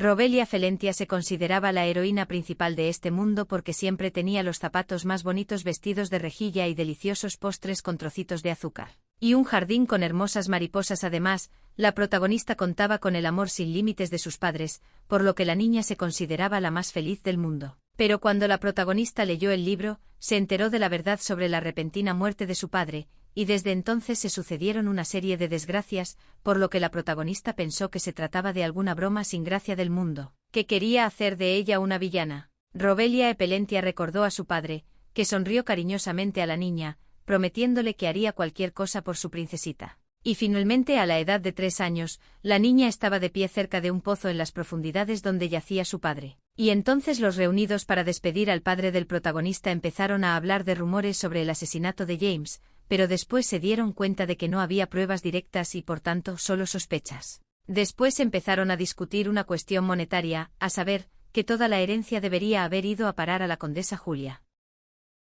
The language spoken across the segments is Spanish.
Robelia Felentia se consideraba la heroína principal de este mundo porque siempre tenía los zapatos más bonitos vestidos de rejilla y deliciosos postres con trocitos de azúcar. Y un jardín con hermosas mariposas. Además, la protagonista contaba con el amor sin límites de sus padres, por lo que la niña se consideraba la más feliz del mundo. Pero cuando la protagonista leyó el libro, se enteró de la verdad sobre la repentina muerte de su padre, y desde entonces se sucedieron una serie de desgracias, por lo que la protagonista pensó que se trataba de alguna broma sin gracia del mundo, que quería hacer de ella una villana. Robelia Felentia recordó a su padre, que sonrió cariñosamente a la niña, prometiéndole que haría cualquier cosa por su princesita. Y finalmente, a la edad de 3 años, la niña estaba de pie cerca de un pozo en las profundidades donde yacía su padre. Y entonces los reunidos para despedir al padre del protagonista empezaron a hablar de rumores sobre el asesinato de James, pero después se dieron cuenta de que no había pruebas directas y por tanto solo sospechas. Después empezaron a discutir una cuestión monetaria, a saber, que toda la herencia debería haber ido a parar a la condesa Julia.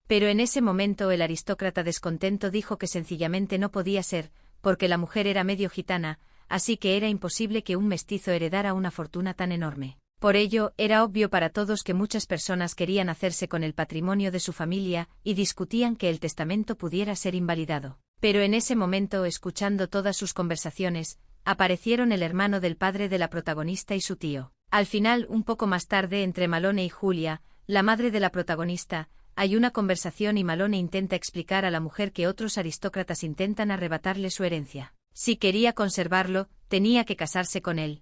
Pero en ese momento el aristócrata descontento dijo que sencillamente no podía ser, porque la mujer era medio gitana, así que era imposible que un mestizo heredara una fortuna tan enorme. Por ello, era obvio para todos que muchas personas querían hacerse con el patrimonio de su familia y discutían que el testamento pudiera ser invalidado. Pero en ese momento, escuchando todas sus conversaciones, aparecieron el hermano del padre de la protagonista y su tío. Al final, un poco más tarde, entre Malone y Julia, la madre de la protagonista, hay una conversación y Malone intenta explicar a la mujer que otros aristócratas intentan arrebatarle su herencia. Si quería conservarlo, tenía que casarse con él.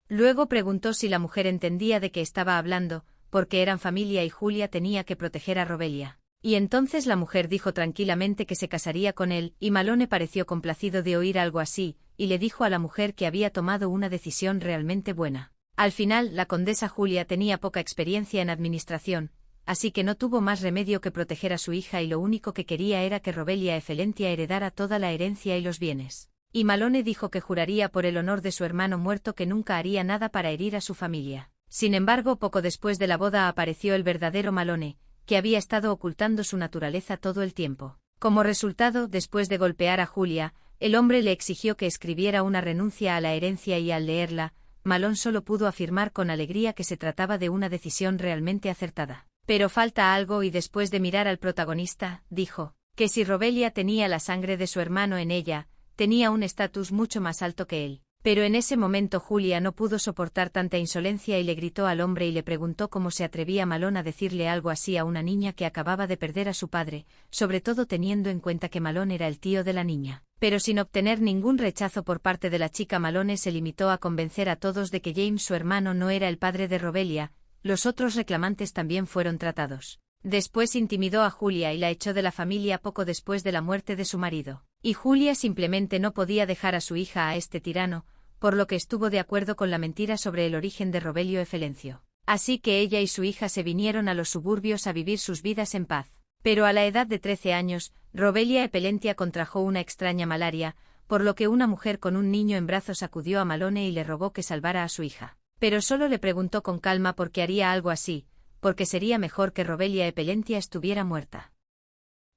Luego preguntó si la mujer entendía de qué estaba hablando, porque eran familia y Julia tenía que proteger a Robelia. Y entonces la mujer dijo tranquilamente que se casaría con él, y Malone pareció complacido de oír algo así, y le dijo a la mujer que había tomado una decisión realmente buena. Al final, la condesa Julia tenía poca experiencia en administración, así que no tuvo más remedio que proteger a su hija y lo único que quería era que Robelia Felentia heredara toda la herencia y los bienes. Y Malone dijo que juraría por el honor de su hermano muerto que nunca haría nada para herir a su familia. Sin embargo, poco después de la boda apareció el verdadero Malone, que había estado ocultando su naturaleza todo el tiempo. Como resultado, después de golpear a Julia, el hombre le exigió que escribiera una renuncia a la herencia y al leerla, Malone solo pudo afirmar con alegría que se trataba de una decisión realmente acertada. Pero falta algo y después de mirar al protagonista, dijo, que si Robelia tenía la sangre de su hermano en ella, tenía un estatus mucho más alto que él. Pero en ese momento Julia no pudo soportar tanta insolencia y le gritó al hombre y le preguntó cómo se atrevía Malone a decirle algo así a una niña que acababa de perder a su padre, sobre todo teniendo en cuenta que Malone era el tío de la niña. Pero sin obtener ningún rechazo por parte de la chica, Malone se limitó a convencer a todos de que James, su hermano, no era el padre de Robelia. Los otros reclamantes también fueron tratados. Después intimidó a Julia y la echó de la familia poco después de la muerte de su marido. Y Julia simplemente no podía dejar a su hija a este tirano, por lo que estuvo de acuerdo con la mentira sobre el origen de Robelia Felentia. Así que ella y su hija se vinieron a los suburbios a vivir sus vidas en paz. Pero a la edad de 13 años, Robelia Felentia contrajo una extraña malaria, por lo que una mujer con un niño en brazos acudió a Malone y le rogó que salvara a su hija. Pero solo le preguntó con calma por qué haría algo así, porque sería mejor que Robelia Felentia estuviera muerta.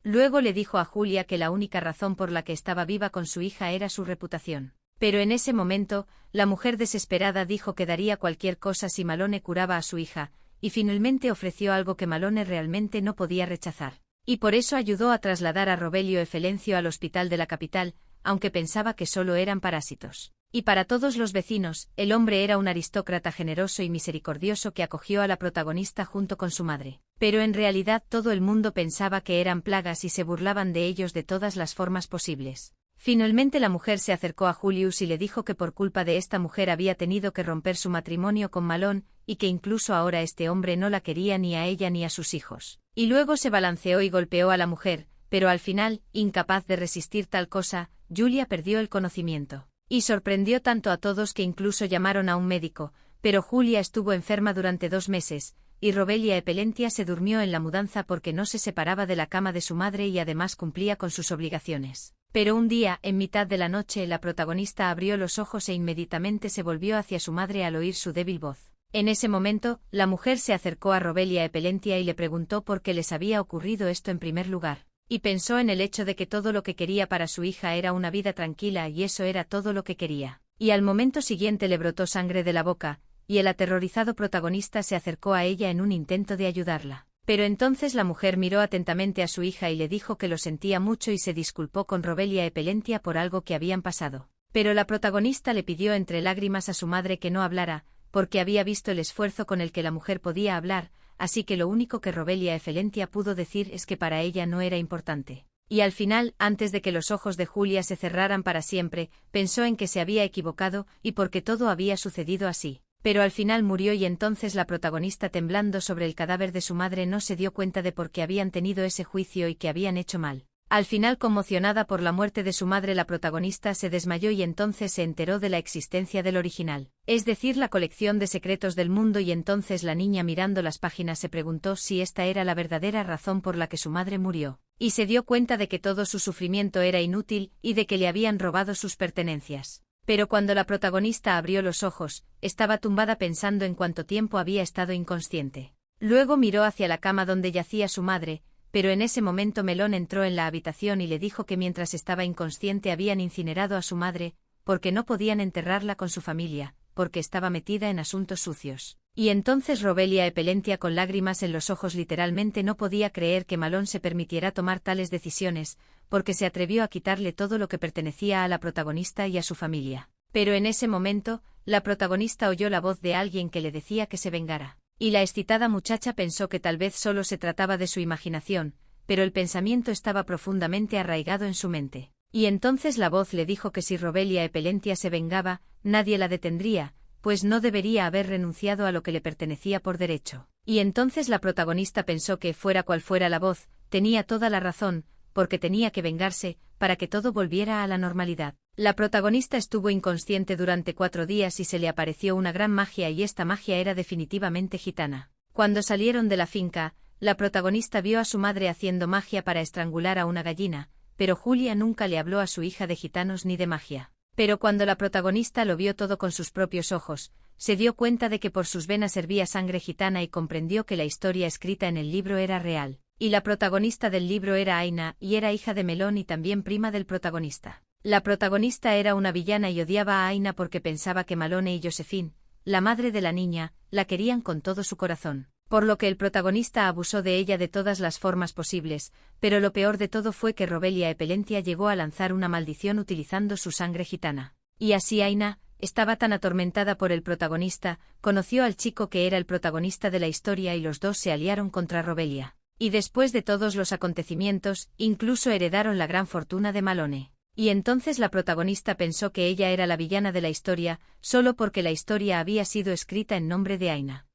Luego le dijo a Julia que la única razón por la que estaba viva con su hija era su reputación. Pero en ese momento, la mujer desesperada dijo que daría cualquier cosa si Malone curaba a su hija, y finalmente ofreció algo que Malone realmente no podía rechazar. Y por eso ayudó a trasladar a Robelia Felentia al hospital de la capital, aunque pensaba que solo eran parásitos. Y para todos los vecinos, el hombre era un aristócrata generoso y misericordioso que acogió a la protagonista junto con su madre. Pero en realidad todo el mundo pensaba que eran plagas y se burlaban de ellos de todas las formas posibles. Finalmente la mujer se acercó a Julius y le dijo que por culpa de esta mujer había tenido que romper su matrimonio con Malone, y que incluso ahora este hombre no la quería ni a ella ni a sus hijos. Y luego se balanceó y golpeó a la mujer, pero al final, incapaz de resistir tal cosa, Julia perdió el conocimiento. Y sorprendió tanto a todos que incluso llamaron a un médico, pero Julia estuvo enferma durante 2 meses, y Robelia Felentia se durmió en la mudanza porque no se separaba de la cama de su madre y además cumplía con sus obligaciones. Pero un día, en mitad de la noche, la protagonista abrió los ojos e inmediatamente se volvió hacia su madre al oír su débil voz. En ese momento, la mujer se acercó a Robelia Felentia y le preguntó por qué les había ocurrido esto en primer lugar. Y pensó en el hecho de que todo lo que quería para su hija era una vida tranquila y eso era todo lo que quería. Y al momento siguiente le brotó sangre de la boca, y el aterrorizado protagonista se acercó a ella en un intento de ayudarla. Pero entonces la mujer miró atentamente a su hija y le dijo que lo sentía mucho y se disculpó con Robelia e Pelentia por algo que habían pasado. Pero la protagonista le pidió entre lágrimas a su madre que no hablara, porque había visto el esfuerzo con el que la mujer podía hablar, así que lo único que Robelia e Pelentia pudo decir es que para ella no era importante. Y al final, antes de que los ojos de Julia se cerraran para siempre, pensó en que se había equivocado y porque todo había sucedido así. Pero al final murió y entonces la protagonista, temblando sobre el cadáver de su madre, no se dio cuenta de por qué habían tenido ese juicio y que habían hecho mal. Al final, conmocionada por la muerte de su madre, la protagonista se desmayó y entonces se enteró de la existencia del original, es decir, la colección de secretos del mundo, y entonces la niña, mirando las páginas, se preguntó si esta era la verdadera razón por la que su madre murió, y se dio cuenta de que todo su sufrimiento era inútil y de que le habían robado sus pertenencias. Pero cuando la protagonista abrió los ojos, estaba tumbada pensando en cuánto tiempo había estado inconsciente. Luego miró hacia la cama donde yacía su madre, pero en ese momento Melón entró en la habitación y le dijo que mientras estaba inconsciente habían incinerado a su madre, porque no podían enterrarla con su familia, porque estaba metida en asuntos sucios. Y entonces Robelia e Pelentia, con lágrimas en los ojos, literalmente no podía creer que Malón se permitiera tomar tales decisiones, porque se atrevió a quitarle todo lo que pertenecía a la protagonista y a su familia. Pero en ese momento, la protagonista oyó la voz de alguien que le decía que se vengara. Y la excitada muchacha pensó que tal vez solo se trataba de su imaginación, pero el pensamiento estaba profundamente arraigado en su mente. Y entonces la voz le dijo que si Robelia e Pelentia se vengaba, nadie la detendría, pues no debería haber renunciado a lo que le pertenecía por derecho. Y entonces la protagonista pensó que, fuera cual fuera la voz, tenía toda la razón, porque tenía que vengarse, para que todo volviera a la normalidad. La protagonista estuvo inconsciente durante 4 días y se le apareció una gran magia, y esta magia era definitivamente gitana. Cuando salieron de la finca, la protagonista vio a su madre haciendo magia para estrangular a una gallina, pero Julia nunca le habló a su hija de gitanos ni de magia. Pero cuando la protagonista lo vio todo con sus propios ojos, se dio cuenta de que por sus venas hervía sangre gitana y comprendió que la historia escrita en el libro era real. Y la protagonista del libro era Aina, y era hija de Melón y también prima del protagonista. La protagonista era una villana y odiaba a Aina porque pensaba que Malone y Josephine, la madre de la niña, la querían con todo su corazón. Por lo que el protagonista abusó de ella de todas las formas posibles, pero lo peor de todo fue que Robelia e Pelentia llegó a lanzar una maldición utilizando su sangre gitana. Y así Aina, estaba tan atormentada por el protagonista, conoció al chico que era el protagonista de la historia y los dos se aliaron contra Robelia. Y después de todos los acontecimientos, incluso heredaron la gran fortuna de Malone. Y entonces la protagonista pensó que ella era la villana de la historia, solo porque la historia había sido escrita en nombre de Aina.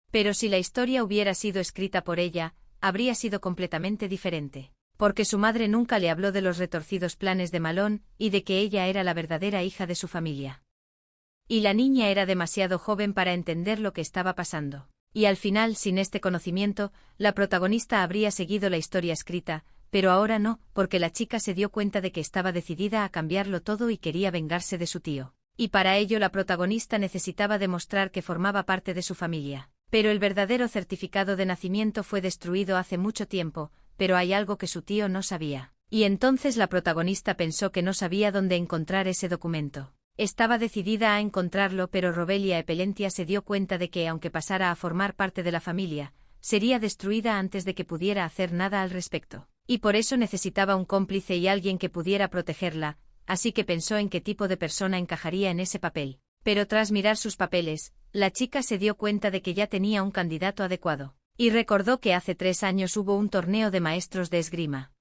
Pero si la historia hubiera sido escrita por ella, habría sido completamente diferente. Porque su madre nunca le habló de los retorcidos planes de Malone, y de que ella era la verdadera hija de su familia. Y la niña era demasiado joven para entender lo que estaba pasando. Y al final, sin este conocimiento, la protagonista habría seguido la historia escrita, pero ahora no, porque la chica se dio cuenta de que estaba decidida a cambiarlo todo y quería vengarse de su tío. Y para ello la protagonista necesitaba demostrar que formaba parte de su familia. Pero el verdadero certificado de nacimiento fue destruido hace mucho tiempo, pero hay algo que su tío no sabía. Y entonces la protagonista pensó que no sabía dónde encontrar ese documento. Estaba decidida a encontrarlo, pero Robelia e Pelentia se dio cuenta de que, aunque pasara a formar parte de la familia, sería destruida antes de que pudiera hacer nada al respecto. Y por eso necesitaba un cómplice y alguien que pudiera protegerla, así que pensó en qué tipo de persona encajaría en ese papel. Pero tras mirar sus papeles, la chica se dio cuenta de que ya tenía un candidato adecuado. Y recordó que hace 3 años hubo un torneo de maestros de esgrima.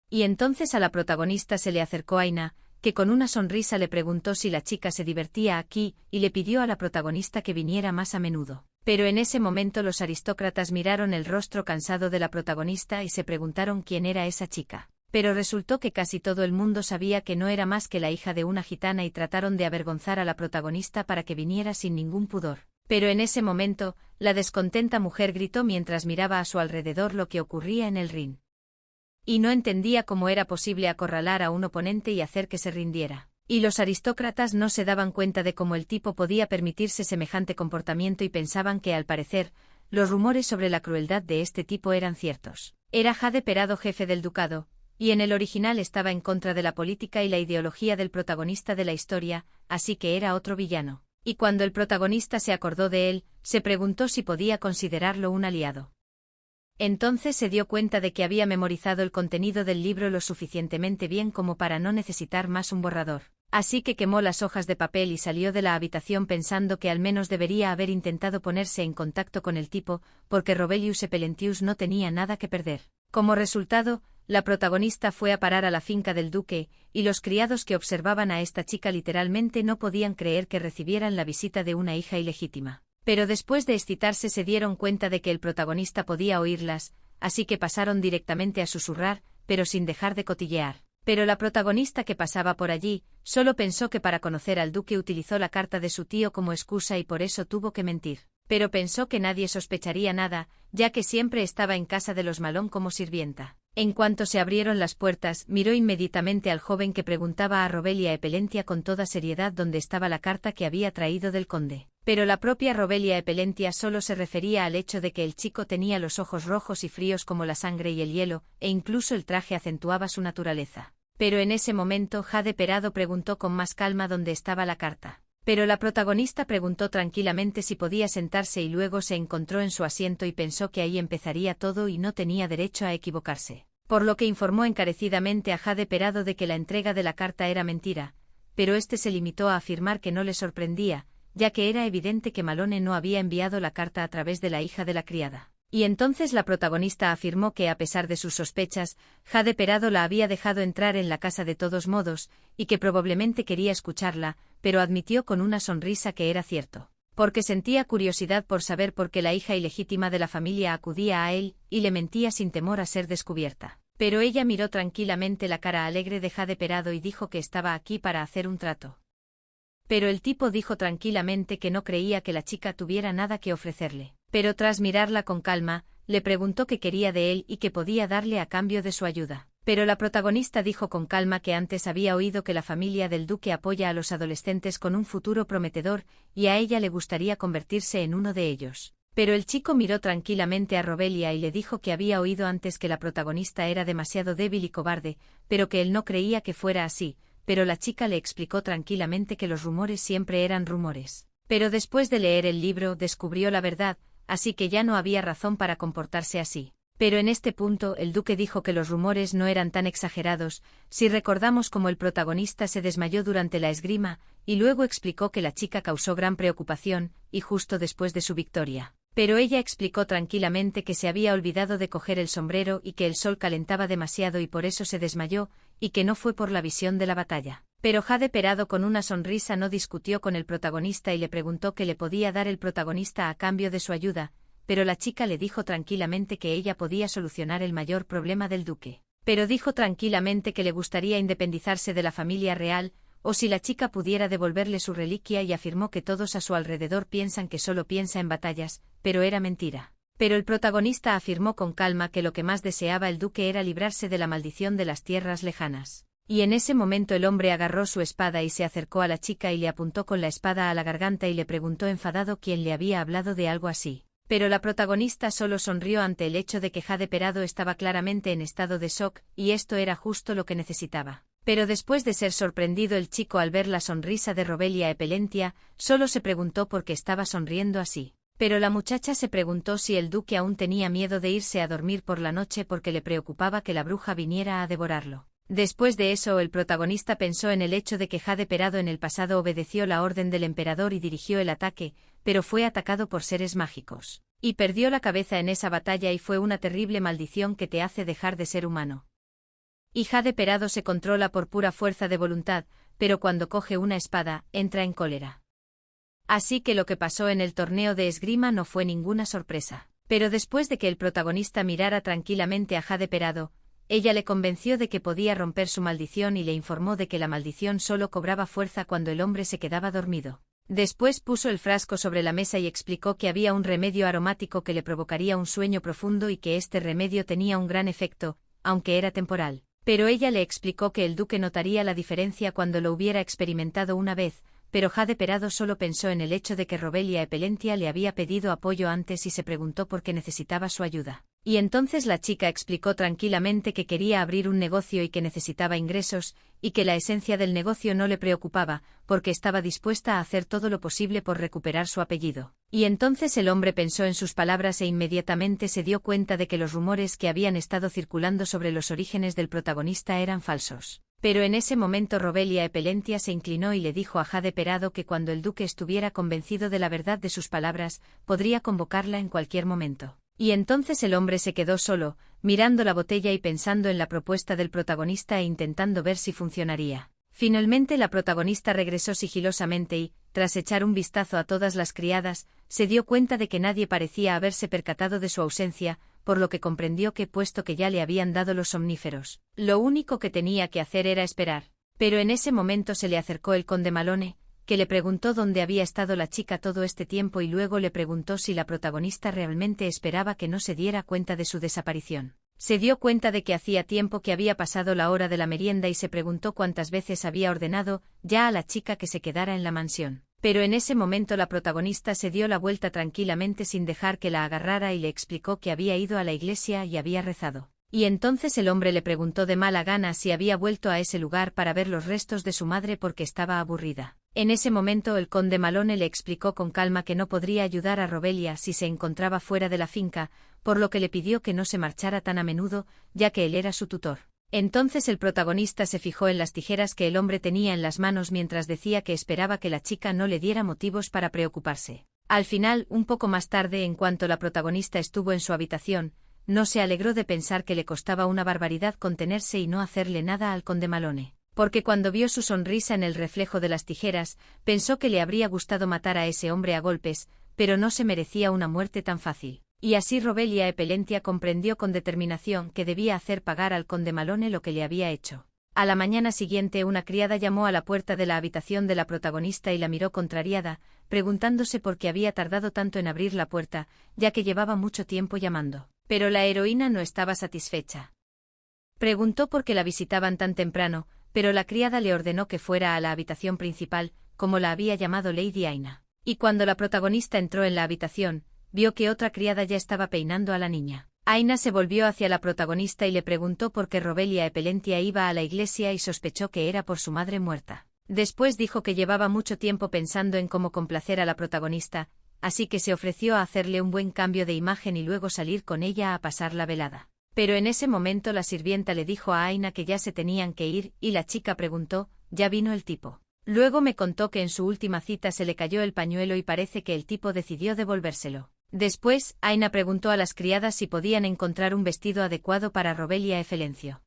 Y entonces a la protagonista se le acercó Aina, que con una sonrisa le preguntó si la chica se divertía aquí, y le pidió a la protagonista que viniera más a menudo. Pero en ese momento los aristócratas miraron el rostro cansado de la protagonista y se preguntaron quién era esa chica. Pero resultó que casi todo el mundo sabía que no era más que la hija de una gitana y trataron de avergonzar a la protagonista para que viniera sin ningún pudor. Pero en ese momento, la descontenta mujer gritó mientras miraba a su alrededor lo que ocurría en el ring. Y no entendía cómo era posible acorralar a un oponente y hacer que se rindiera. Y los aristócratas no se daban cuenta de cómo el tipo podía permitirse semejante comportamiento y pensaban que, al parecer, los rumores sobre la crueldad de este tipo eran ciertos. Era Jade Perado, jefe del ducado, y en el original estaba en contra de la política y la ideología del protagonista de la historia, así que era otro villano. Y cuando el protagonista se acordó de él, se preguntó si podía considerarlo un aliado. Entonces se dio cuenta de que había memorizado el contenido del libro lo suficientemente bien como para no necesitar más un borrador. Así que quemó las hojas de papel y salió de la habitación pensando que al menos debería haber intentado ponerse en contacto con el tipo, porque Robelius Epelentius no tenía nada que perder. Como resultado, la protagonista fue a parar a la finca del duque, y los criados que observaban a esta chica literalmente no podían creer que recibieran la visita de una hija ilegítima. Pero después de excitarse se dieron cuenta de que el protagonista podía oírlas, así que pasaron directamente a susurrar, pero sin dejar de cotillear. Pero la protagonista que pasaba por allí, solo pensó que para conocer al duque utilizó la carta de su tío como excusa y por eso tuvo que mentir. Pero pensó que nadie sospecharía nada, ya que siempre estaba en casa de los Malón como sirvienta. En cuanto se abrieron las puertas, miró inmediatamente al joven que preguntaba a Robelia Epelentia con toda seriedad dónde estaba la carta que había traído del conde. Pero la propia Robelia Epelentia solo se refería al hecho de que el chico tenía los ojos rojos y fríos como la sangre y el hielo, e incluso el traje acentuaba su naturaleza. Pero en ese momento Jade Perado preguntó con más calma dónde estaba la carta. Pero la protagonista preguntó tranquilamente si podía sentarse y luego se encontró en su asiento y pensó que ahí empezaría todo y no tenía derecho a equivocarse. Por lo que informó encarecidamente a Jade Perado de que la entrega de la carta era mentira, pero este se limitó a afirmar que no le sorprendía, ya que era evidente que Malone no había enviado la carta a través de la hija de la criada. Y entonces la protagonista afirmó que a pesar de sus sospechas, Jade Perado la había dejado entrar en la casa de todos modos, y que probablemente quería escucharla, pero admitió con una sonrisa que era cierto. Porque sentía curiosidad por saber por qué la hija ilegítima de la familia acudía a él, y le mentía sin temor a ser descubierta. Pero ella miró tranquilamente la cara alegre de Jade Perado y dijo que estaba aquí para hacer un trato. Pero el tipo dijo tranquilamente que no creía que la chica tuviera nada que ofrecerle. Pero tras mirarla con calma, le preguntó qué quería de él y qué podía darle a cambio de su ayuda. Pero la protagonista dijo con calma que antes había oído que la familia del duque apoya a los adolescentes con un futuro prometedor, y a ella le gustaría convertirse en uno de ellos. Pero el chico miró tranquilamente a Robelia y le dijo que había oído antes que la protagonista era demasiado débil y cobarde, pero que él no creía que fuera así, pero la chica le explicó tranquilamente que los rumores siempre eran rumores. Pero después de leer el libro descubrió la verdad, así que ya no había razón para comportarse así. Pero en este punto el duque dijo que los rumores no eran tan exagerados, si recordamos cómo el protagonista se desmayó durante la esgrima, y luego explicó que la chica causó gran preocupación, y justo después de su victoria. Pero ella explicó tranquilamente que se había olvidado de coger el sombrero y que el sol calentaba demasiado y por eso se desmayó, y que no fue por la visión de la batalla. Pero Jade Perado con una sonrisa no discutió con el protagonista y le preguntó qué le podía dar el protagonista a cambio de su ayuda, pero la chica le dijo tranquilamente que ella podía solucionar el mayor problema del duque. Pero dijo tranquilamente que le gustaría independizarse de la familia real, o si la chica pudiera devolverle su reliquia y afirmó que todos a su alrededor piensan que solo piensa en batallas, pero era mentira. Pero el protagonista afirmó con calma que lo que más deseaba el duque era librarse de la maldición de las tierras lejanas. Y en ese momento el hombre agarró su espada y se acercó a la chica y le apuntó con la espada a la garganta y le preguntó enfadado quién le había hablado de algo así. Pero la protagonista solo sonrió ante el hecho de que Jade Perado estaba claramente en estado de shock, y esto era justo lo que necesitaba. Pero después de ser sorprendido el chico al ver la sonrisa de Robelia Epelentia, solo se preguntó por qué estaba sonriendo así. Pero la muchacha se preguntó si el duque aún tenía miedo de irse a dormir por la noche porque le preocupaba que la bruja viniera a devorarlo. Después de eso el protagonista pensó en el hecho de que Jade Perado en el pasado obedeció la orden del emperador y dirigió el ataque, pero fue atacado por seres mágicos. Y perdió la cabeza en esa batalla y fue una terrible maldición que te hace dejar de ser humano. Y Jade Perado se controla por pura fuerza de voluntad, pero cuando coge una espada, entra en cólera. Así que lo que pasó en el torneo de esgrima no fue ninguna sorpresa. Pero después de que el protagonista mirara tranquilamente a Jade Perado, ella le convenció de que podía romper su maldición y le informó de que la maldición solo cobraba fuerza cuando el hombre se quedaba dormido. Después puso el frasco sobre la mesa y explicó que había un remedio aromático que le provocaría un sueño profundo y que este remedio tenía un gran efecto, aunque era temporal. Pero ella le explicó que el duque notaría la diferencia cuando lo hubiera experimentado una vez, pero Jade Perado solo pensó en el hecho de que Robelia Epelentia le había pedido apoyo antes y se preguntó por qué necesitaba su ayuda. Y entonces la chica explicó tranquilamente que quería abrir un negocio y que necesitaba ingresos, y que la esencia del negocio no le preocupaba, porque estaba dispuesta a hacer todo lo posible por recuperar su apellido. Y entonces el hombre pensó en sus palabras e inmediatamente se dio cuenta de que los rumores que habían estado circulando sobre los orígenes del protagonista eran falsos. Pero en ese momento Robelia Epelentia se inclinó y le dijo a Jade Perado que cuando el duque estuviera convencido de la verdad de sus palabras, podría convocarla en cualquier momento. Y entonces el hombre se quedó solo, mirando la botella y pensando en la propuesta del protagonista e intentando ver si funcionaría. Finalmente la protagonista regresó sigilosamente y, tras echar un vistazo a todas las criadas, se dio cuenta de que nadie parecía haberse percatado de su ausencia, por lo que comprendió que, puesto que ya le habían dado los somníferos, lo único que tenía que hacer era esperar. Pero en ese momento se le acercó el conde Malone, que le preguntó dónde había estado la chica todo este tiempo y luego le preguntó si la protagonista realmente esperaba que no se diera cuenta de su desaparición. Se dio cuenta de que hacía tiempo que había pasado la hora de la merienda y se preguntó cuántas veces había ordenado ya a la chica que se quedara en la mansión. Pero en ese momento la protagonista se dio la vuelta tranquilamente sin dejar que la agarrara y le explicó que había ido a la iglesia y había rezado. Y entonces el hombre le preguntó de mala gana si había vuelto a ese lugar para ver los restos de su madre porque estaba aburrida. En ese momento el conde Malone le explicó con calma que no podría ayudar a Robelia si se encontraba fuera de la finca, por lo que le pidió que no se marchara tan a menudo, ya que él era su tutor. Entonces el protagonista se fijó en las tijeras que el hombre tenía en las manos mientras decía que esperaba que la chica no le diera motivos para preocuparse. Al final, un poco más tarde, en cuanto la protagonista estuvo en su habitación, no se alegró de pensar que le costaba una barbaridad contenerse y no hacerle nada al conde Malone. Porque cuando vio su sonrisa en el reflejo de las tijeras, pensó que le habría gustado matar a ese hombre a golpes, pero no se merecía una muerte tan fácil. Y así Robelia Epelentia comprendió con determinación que debía hacer pagar al conde Malone lo que le había hecho. A la mañana siguiente una criada llamó a la puerta de la habitación de la protagonista y la miró contrariada, preguntándose por qué había tardado tanto en abrir la puerta, ya que llevaba mucho tiempo llamando. Pero la heroína no estaba satisfecha. Preguntó por qué la visitaban tan temprano, pero la criada le ordenó que fuera a la habitación principal, como la había llamado Lady Aina. Y cuando la protagonista entró en la habitación, vio que otra criada ya estaba peinando a la niña. Aina se volvió hacia la protagonista y le preguntó por qué Robelia Epelentia iba a la iglesia y sospechó que era por su madre muerta. Después dijo que llevaba mucho tiempo pensando en cómo complacer a la protagonista, así que se ofreció a hacerle un buen cambio de imagen y luego salir con ella a pasar la velada. Pero en ese momento la sirvienta le dijo a Aina que ya se tenían que ir, y la chica preguntó, ¿ya vino el tipo? Luego me contó que en su última cita se le cayó el pañuelo y parece que el tipo decidió devolvérselo. Después, Aina preguntó a las criadas si podían encontrar un vestido adecuado para Robelia Epelentia.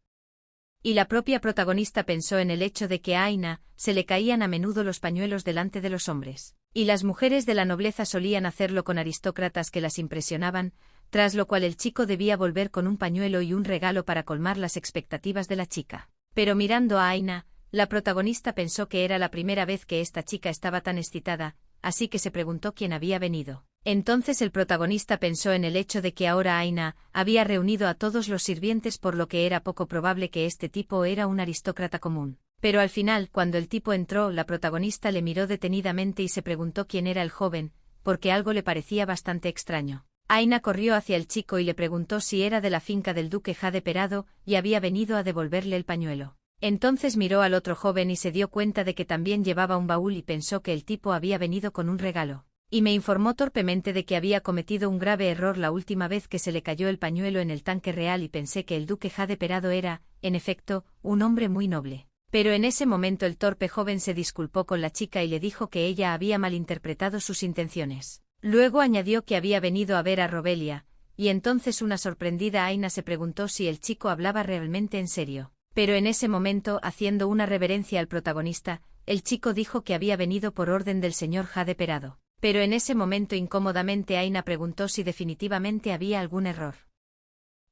Y la propia protagonista pensó en el hecho de que a Aina se le caían a menudo los pañuelos delante de los hombres. Y las mujeres de la nobleza solían hacerlo con aristócratas que las impresionaban, tras lo cual el chico debía volver con un pañuelo y un regalo para colmar las expectativas de la chica. Pero mirando a Aina, la protagonista pensó que era la primera vez que esta chica estaba tan excitada, así que se preguntó quién había venido. Entonces el protagonista pensó en el hecho de que ahora Aina había reunido a todos los sirvientes, por lo que era poco probable que este tipo era un aristócrata común. Pero al final, cuando el tipo entró, la protagonista le miró detenidamente y se preguntó quién era el joven, porque algo le parecía bastante extraño. Aina corrió hacia el chico y le preguntó si era de la finca del duque Jade Perado y había venido a devolverle el pañuelo. Entonces miró al otro joven y se dio cuenta de que también llevaba un baúl y pensó que el tipo había venido con un regalo. Y me informó torpemente de que había cometido un grave error la última vez que se le cayó el pañuelo en el tanque real y pensé que el duque Jade Perado era, en efecto, un hombre muy noble. Pero en ese momento el torpe joven se disculpó con la chica y le dijo que ella había malinterpretado sus intenciones. Luego añadió que había venido a ver a Robelia, y entonces una sorprendida Aina se preguntó si el chico hablaba realmente en serio. Pero en ese momento, haciendo una reverencia al protagonista, el chico dijo que había venido por orden del señor Jade Perado. Pero en ese momento incómodamente Aina preguntó si definitivamente había algún error.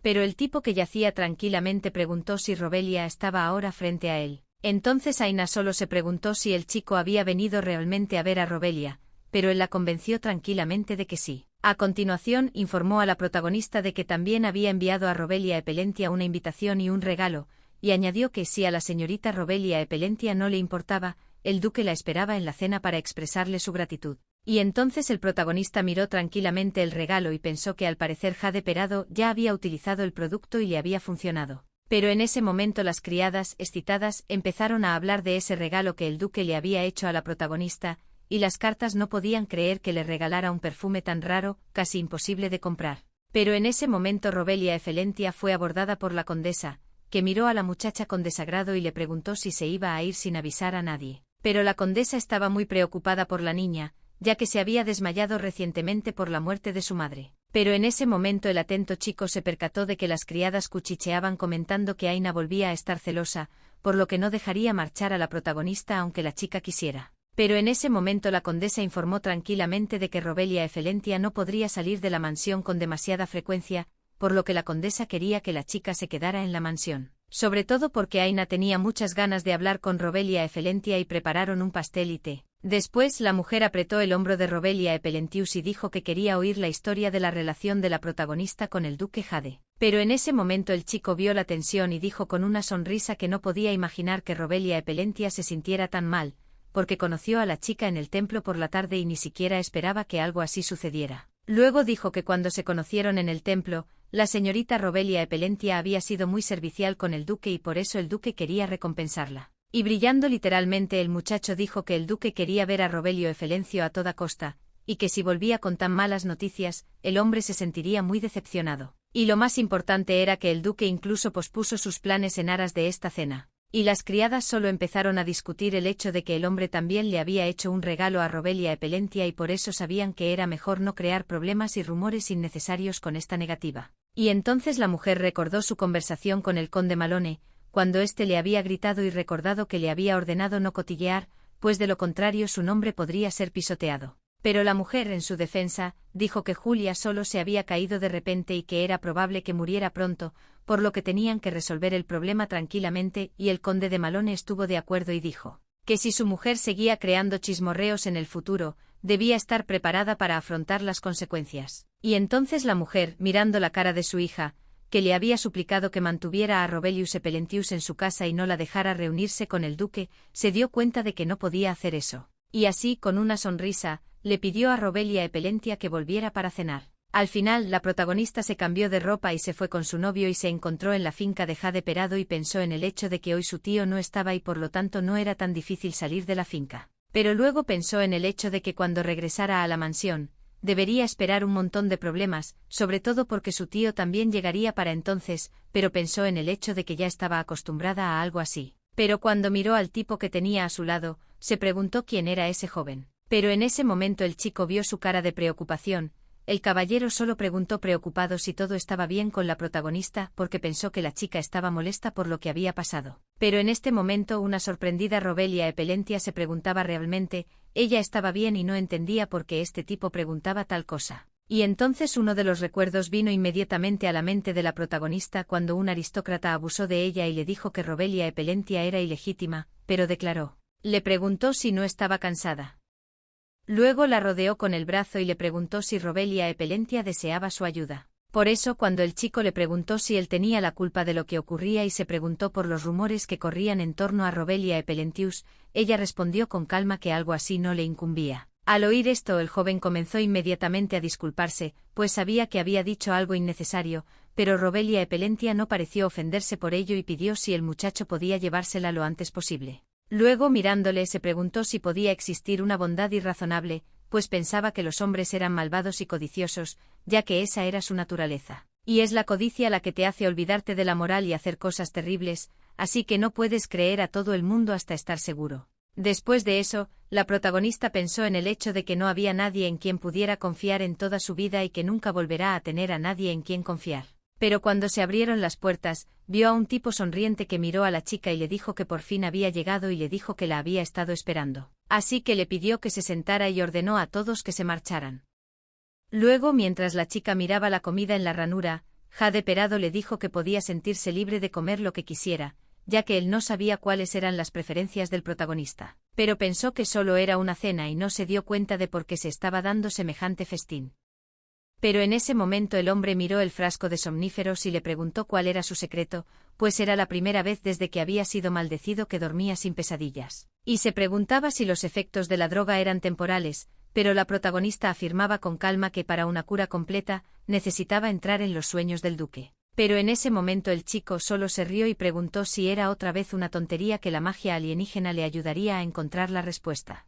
Pero el tipo que yacía tranquilamente preguntó si Robelia estaba ahora frente a él. Entonces Aina solo se preguntó si el chico había venido realmente a ver a Robelia, pero él la convenció tranquilamente de que sí. A continuación informó a la protagonista de que también había enviado a Robelia Epelentia una invitación y un regalo, y añadió que si a la señorita Robelia Epelentia no le importaba, el duque la esperaba en la cena para expresarle su gratitud. Y entonces el protagonista miró tranquilamente el regalo y pensó que al parecer Jade Perado ya había utilizado el producto y le había funcionado. Pero en ese momento las criadas, excitadas, empezaron a hablar de ese regalo que el duque le había hecho a la protagonista, y las cartas no podían creer que le regalara un perfume tan raro, casi imposible de comprar. Pero en ese momento Robelia Efelentia fue abordada por la condesa, que miró a la muchacha con desagrado y le preguntó si se iba a ir sin avisar a nadie. Pero la condesa estaba muy preocupada por la niña, ya que se había desmayado recientemente por la muerte de su madre. Pero en ese momento el atento chico se percató de que las criadas cuchicheaban comentando que Aina volvía a estar celosa, por lo que no dejaría marchar a la protagonista aunque la chica quisiera. Pero en ese momento la condesa informó tranquilamente de que Robelia Efelentia no podría salir de la mansión con demasiada frecuencia, por lo que la condesa quería que la chica se quedara en la mansión. Sobre todo porque Aina tenía muchas ganas de hablar con Robelia Efelentia y prepararon un pastel y té. Después la mujer apretó el hombro de Robelia Epelentius y dijo que quería oír la historia de la relación de la protagonista con el duque Jade. Pero en ese momento el chico vio la tensión y dijo con una sonrisa que no podía imaginar que Robelia Epelentia se sintiera tan mal, porque conoció a la chica en el templo por la tarde y ni siquiera esperaba que algo así sucediera. Luego dijo que cuando se conocieron en el templo, la señorita Robelia Epelentia había sido muy servicial con el duque y por eso el duque quería recompensarla. Y brillando literalmente el muchacho dijo que el duque quería ver a Robelio Efelencio a toda costa, y que si volvía con tan malas noticias, el hombre se sentiría muy decepcionado. Y lo más importante era que el duque incluso pospuso sus planes en aras de esta cena. Y las criadas solo empezaron a discutir el hecho de que el hombre también le había hecho un regalo a Robelia Epelentia y por eso sabían que era mejor no crear problemas y rumores innecesarios con esta negativa. Y entonces la mujer recordó su conversación con el conde Malone, cuando éste le había gritado y recordado que le había ordenado no cotillear, pues de lo contrario su nombre podría ser pisoteado. Pero la mujer, en su defensa, dijo que Julia solo se había caído de repente y que era probable que muriera pronto, por lo que tenían que resolver el problema tranquilamente, y el conde de Malone estuvo de acuerdo y dijo que si su mujer seguía creando chismorreos en el futuro, debía estar preparada para afrontar las consecuencias. Y entonces la mujer, mirando la cara de su hija, que le había suplicado que mantuviera a Robelius Epelentius en su casa y no la dejara reunirse con el duque, se dio cuenta de que no podía hacer eso. Y así, con una sonrisa, le pidió a Robelia Epelentia que volviera para cenar. Al final, la protagonista se cambió de ropa y se fue con su novio y se encontró en la finca de Jade Perado y pensó en el hecho de que hoy su tío no estaba y por lo tanto no era tan difícil salir de la finca. Pero luego pensó en el hecho de que cuando regresara a la mansión, debería esperar un montón de problemas, sobre todo porque su tío también llegaría para entonces, pero pensó en el hecho de que ya estaba acostumbrada a algo así. Pero cuando miró al tipo que tenía a su lado, se preguntó quién era ese joven. Pero en ese momento el chico vio su cara de preocupación. El caballero solo preguntó preocupado si todo estaba bien con la protagonista porque pensó que la chica estaba molesta por lo que había pasado. Pero en este momento una sorprendida Robelia Epelentia se preguntaba realmente, ella estaba bien y no entendía por qué este tipo preguntaba tal cosa. Y entonces uno de los recuerdos vino inmediatamente a la mente de la protagonista cuando un aristócrata abusó de ella y le dijo que Robelia Epelentia era ilegítima, pero declaró. Le preguntó si no estaba cansada. Luego la rodeó con el brazo y le preguntó si Robelia Epelentia deseaba su ayuda. Por eso cuando el chico le preguntó si él tenía la culpa de lo que ocurría y se preguntó por los rumores que corrían en torno a Robelia Epelentius, ella respondió con calma que algo así no le incumbía. Al oír esto el joven comenzó inmediatamente a disculparse, pues sabía que había dicho algo innecesario, pero Robelia Epelentia no pareció ofenderse por ello y pidió si el muchacho podía llevársela lo antes posible. Luego mirándole se preguntó si podía existir una bondad irrazonable, pues pensaba que los hombres eran malvados y codiciosos, ya que esa era su naturaleza. Y es la codicia la que te hace olvidarte de la moral y hacer cosas terribles, así que no puedes creer a todo el mundo hasta estar seguro. Después de eso, la protagonista pensó en el hecho de que no había nadie en quien pudiera confiar en toda su vida y que nunca volverá a tener a nadie en quien confiar. Pero cuando se abrieron las puertas, vio a un tipo sonriente que miró a la chica y le dijo que por fin había llegado y le dijo que la había estado esperando. Así que le pidió que se sentara y ordenó a todos que se marcharan. Luego, mientras la chica miraba la comida en la ranura, Jade Perado le dijo que podía sentirse libre de comer lo que quisiera, ya que él no sabía cuáles eran las preferencias del protagonista. Pero pensó que solo era una cena y no se dio cuenta de por qué se estaba dando semejante festín. Pero en ese momento el hombre miró el frasco de somníferos y le preguntó cuál era su secreto, pues era la primera vez desde que había sido maldecido que dormía sin pesadillas. Y se preguntaba si los efectos de la droga eran temporales, pero la protagonista afirmaba con calma que para una cura completa, necesitaba entrar en los sueños del duque. Pero en ese momento el chico solo se rió y preguntó si era otra vez una tontería que la magia alienígena le ayudaría a encontrar la respuesta.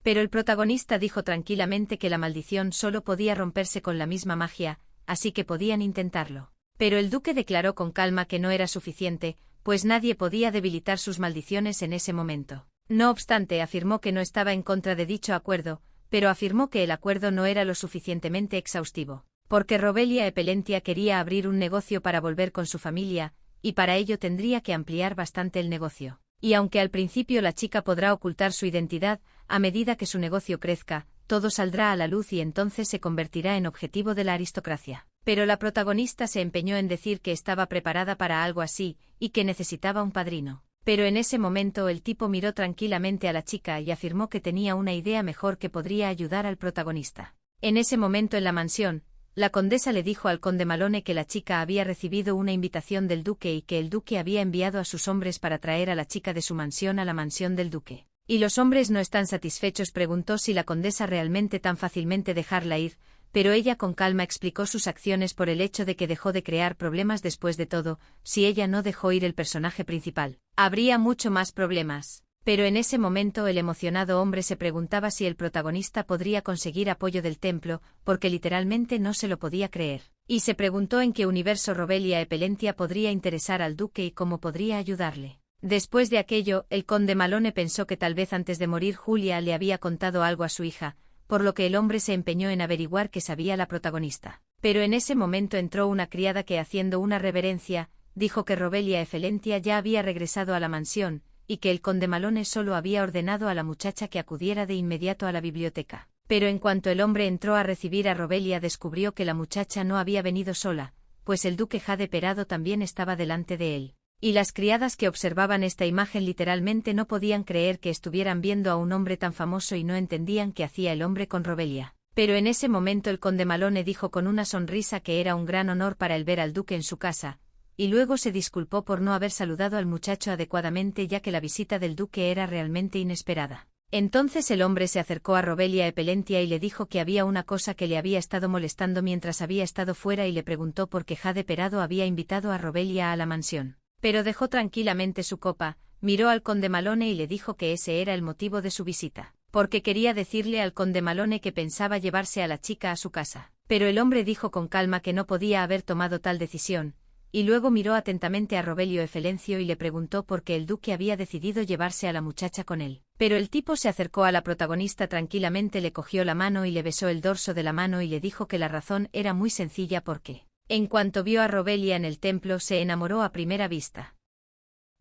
Pero el protagonista dijo tranquilamente que la maldición solo podía romperse con la misma magia, así que podían intentarlo. Pero el duque declaró con calma que no era suficiente, pues nadie podía debilitar sus maldiciones en ese momento. No obstante, afirmó que no estaba en contra de dicho acuerdo, pero afirmó que el acuerdo no era lo suficientemente exhaustivo, porque Robelia Epelentia quería abrir un negocio para volver con su familia, y para ello tendría que ampliar bastante el negocio. Y aunque al principio la chica podrá ocultar su identidad, a medida que su negocio crezca, todo saldrá a la luz y entonces se convertirá en objetivo de la aristocracia. Pero la protagonista se empeñó en decir que estaba preparada para algo así, y que necesitaba un padrino. Pero en ese momento el tipo miró tranquilamente a la chica y afirmó que tenía una idea mejor que podría ayudar al protagonista. En ese momento en la mansión, la condesa le dijo al conde Malone que la chica había recibido una invitación del duque y que el duque había enviado a sus hombres para traer a la chica de su mansión a la mansión del duque. ¿Y los hombres no están satisfechos?, preguntó si la condesa realmente tan fácilmente dejarla ir, pero ella con calma explicó sus acciones por el hecho de que dejó de crear problemas después de todo. Si ella no dejó ir el personaje principal, habría mucho más problemas. Pero en ese momento el emocionado hombre se preguntaba si el protagonista podría conseguir apoyo del templo, porque literalmente no se lo podía creer. Y se preguntó en qué universo Robelia Epelentia podría interesar al duque y cómo podría ayudarle. Después de aquello, el conde Malone pensó que tal vez antes de morir Julia le había contado algo a su hija, por lo que el hombre se empeñó en averiguar qué sabía la protagonista. Pero en ese momento entró una criada que, haciendo una reverencia, dijo que Robelia Epelentia ya había regresado a la mansión, y que el conde Malone solo había ordenado a la muchacha que acudiera de inmediato a la biblioteca. Pero en cuanto el hombre entró a recibir a Robelia, descubrió que la muchacha no había venido sola, pues el duque Jade Perado también estaba delante de él. Y las criadas que observaban esta imagen literalmente no podían creer que estuvieran viendo a un hombre tan famoso y no entendían qué hacía el hombre con Robelia. Pero en ese momento el conde Malone dijo con una sonrisa que era un gran honor para él ver al duque en su casa, y luego se disculpó por no haber saludado al muchacho adecuadamente, ya que la visita del duque era realmente inesperada. Entonces el hombre se acercó a Robelia Epelentia y le dijo que había una cosa que le había estado molestando mientras había estado fuera y le preguntó por qué Jade Perado había invitado a Robelia a la mansión. Pero dejó tranquilamente su copa, miró al conde Malone y le dijo que ese era el motivo de su visita, porque quería decirle al conde Malone que pensaba llevarse a la chica a su casa. Pero el hombre dijo con calma que no podía haber tomado tal decisión, y luego miró atentamente a Robelia Epelentia y le preguntó por qué el duque había decidido llevarse a la muchacha con él. Pero el tipo se acercó a la protagonista tranquilamente, le cogió la mano y le besó el dorso de la mano y le dijo que la razón era muy sencilla, porque en cuanto vio a Robelia en el templo se enamoró a primera vista.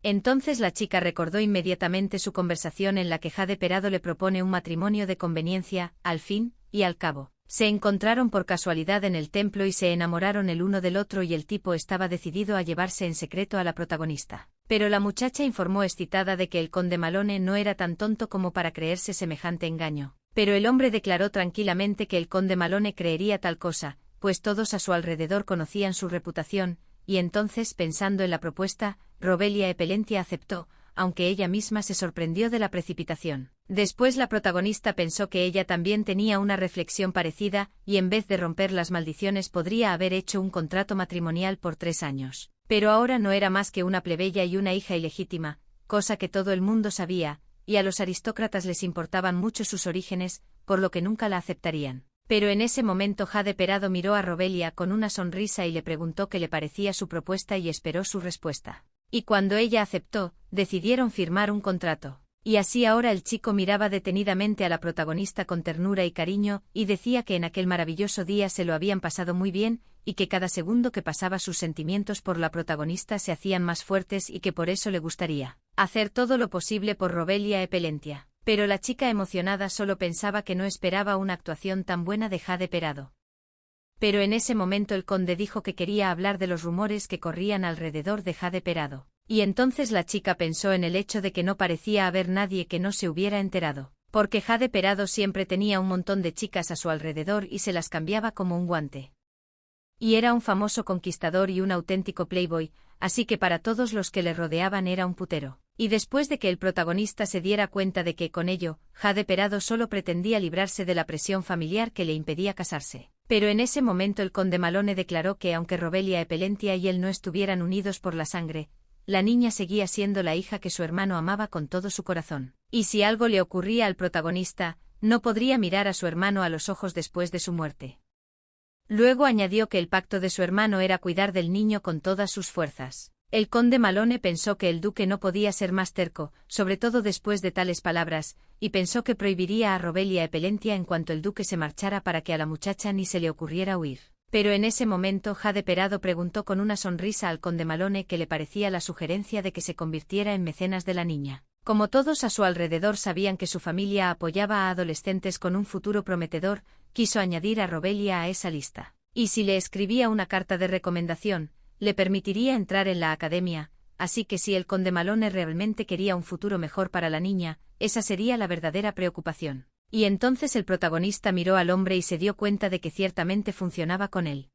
Entonces la chica recordó inmediatamente su conversación en la que Jade Perado le propone un matrimonio de conveniencia. Al fin y al cabo, se encontraron por casualidad en el templo y se enamoraron el uno del otro, y el tipo estaba decidido a llevarse en secreto a la protagonista. Pero la muchacha informó excitada de que el conde Malone no era tan tonto como para creerse semejante engaño. Pero el hombre declaró tranquilamente que el conde Malone creería tal cosa, pues todos a su alrededor conocían su reputación, y entonces, pensando en la propuesta, Robelia Epelentia aceptó, aunque ella misma se sorprendió de la precipitación. Después la protagonista pensó que ella también tenía una reflexión parecida, y en vez de romper las maldiciones podría haber hecho un contrato matrimonial por 3 años. Pero ahora no era más que una plebeya y una hija ilegítima, cosa que todo el mundo sabía, y a los aristócratas les importaban mucho sus orígenes, por lo que nunca la aceptarían. Pero en ese momento Jade Perado miró a Robelia con una sonrisa y le preguntó qué le parecía su propuesta y esperó su respuesta. Y cuando ella aceptó, decidieron firmar un contrato. Y así ahora el chico miraba detenidamente a la protagonista con ternura y cariño, y decía que en aquel maravilloso día se lo habían pasado muy bien, y que cada segundo que pasaba sus sentimientos por la protagonista se hacían más fuertes y que por eso le gustaría hacer todo lo posible por Robelia Epelentia. Pero la chica emocionada solo pensaba que no esperaba una actuación tan buena de Jade Perado. Pero en ese momento el conde dijo que quería hablar de los rumores que corrían alrededor de Jade Perado. Y entonces la chica pensó en el hecho de que no parecía haber nadie que no se hubiera enterado, porque Jade Perado siempre tenía un montón de chicas a su alrededor y se las cambiaba como un guante. Y era un famoso conquistador y un auténtico playboy, así que para todos los que le rodeaban era un putero. Y después de que el protagonista se diera cuenta de que, con ello, Jade Perado solo pretendía librarse de la presión familiar que le impedía casarse. Pero en ese momento el conde Malone declaró que aunque Robelia Epelentia y él no estuvieran unidos por la sangre, la niña seguía siendo la hija que su hermano amaba con todo su corazón. Y si algo le ocurría al protagonista, no podría mirar a su hermano a los ojos después de su muerte. Luego añadió que el pacto de su hermano era cuidar del niño con todas sus fuerzas. El conde Malone pensó que el duque no podía ser más terco, sobre todo después de tales palabras, y pensó que prohibiría a Robelia Epelentia en cuanto el duque se marchara para que a la muchacha ni se le ocurriera huir. Pero en ese momento Jade Perado preguntó con una sonrisa al conde Malone qué le parecía la sugerencia de que se convirtiera en mecenas de la niña. Como todos a su alrededor sabían que su familia apoyaba a adolescentes con un futuro prometedor, quiso añadir a Robelia a esa lista. Y si le escribía una carta de recomendación, le permitiría entrar en la academia, así que si el conde Malone realmente quería un futuro mejor para la niña, esa sería la verdadera preocupación. Y entonces el protagonista miró al hombre y se dio cuenta de que ciertamente funcionaba con él.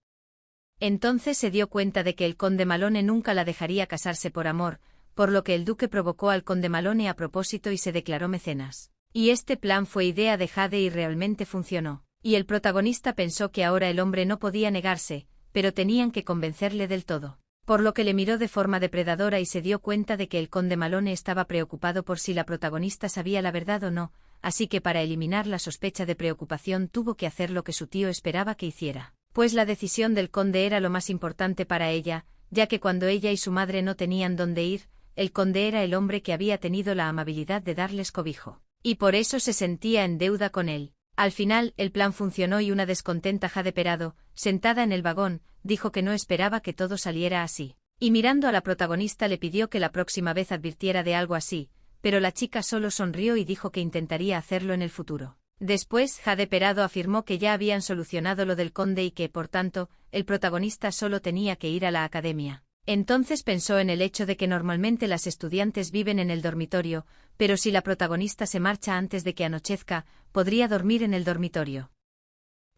Entonces se dio cuenta de que el conde Malone nunca la dejaría casarse por amor, por lo que el duque provocó al conde Malone a propósito y se declaró mecenas. Y este plan fue idea de Jade y realmente funcionó. Y el protagonista pensó que ahora el hombre no podía negarse, pero tenían que convencerle del todo. Por lo que le miró de forma depredadora y se dio cuenta de que el conde Malone estaba preocupado por si la protagonista sabía la verdad o no, así que para eliminar la sospecha de preocupación tuvo que hacer lo que su tío esperaba que hiciera. Pues la decisión del conde era lo más importante para ella, ya que cuando ella y su madre no tenían dónde ir, el conde era el hombre que había tenido la amabilidad de darles cobijo. Y por eso se sentía en deuda con él. Al final, el plan funcionó y una descontenta Jade Perado, sentada en el vagón, dijo que no esperaba que todo saliera así. Y mirando a la protagonista le pidió que la próxima vez advirtiera de algo así, pero la chica solo sonrió y dijo que intentaría hacerlo en el futuro. Después, Jade Perado afirmó que ya habían solucionado lo del conde y que, por tanto, el protagonista solo tenía que ir a la academia. Entonces pensó en el hecho de que normalmente las estudiantes viven en el dormitorio, pero si la protagonista se marcha antes de que anochezca, podría dormir en el dormitorio.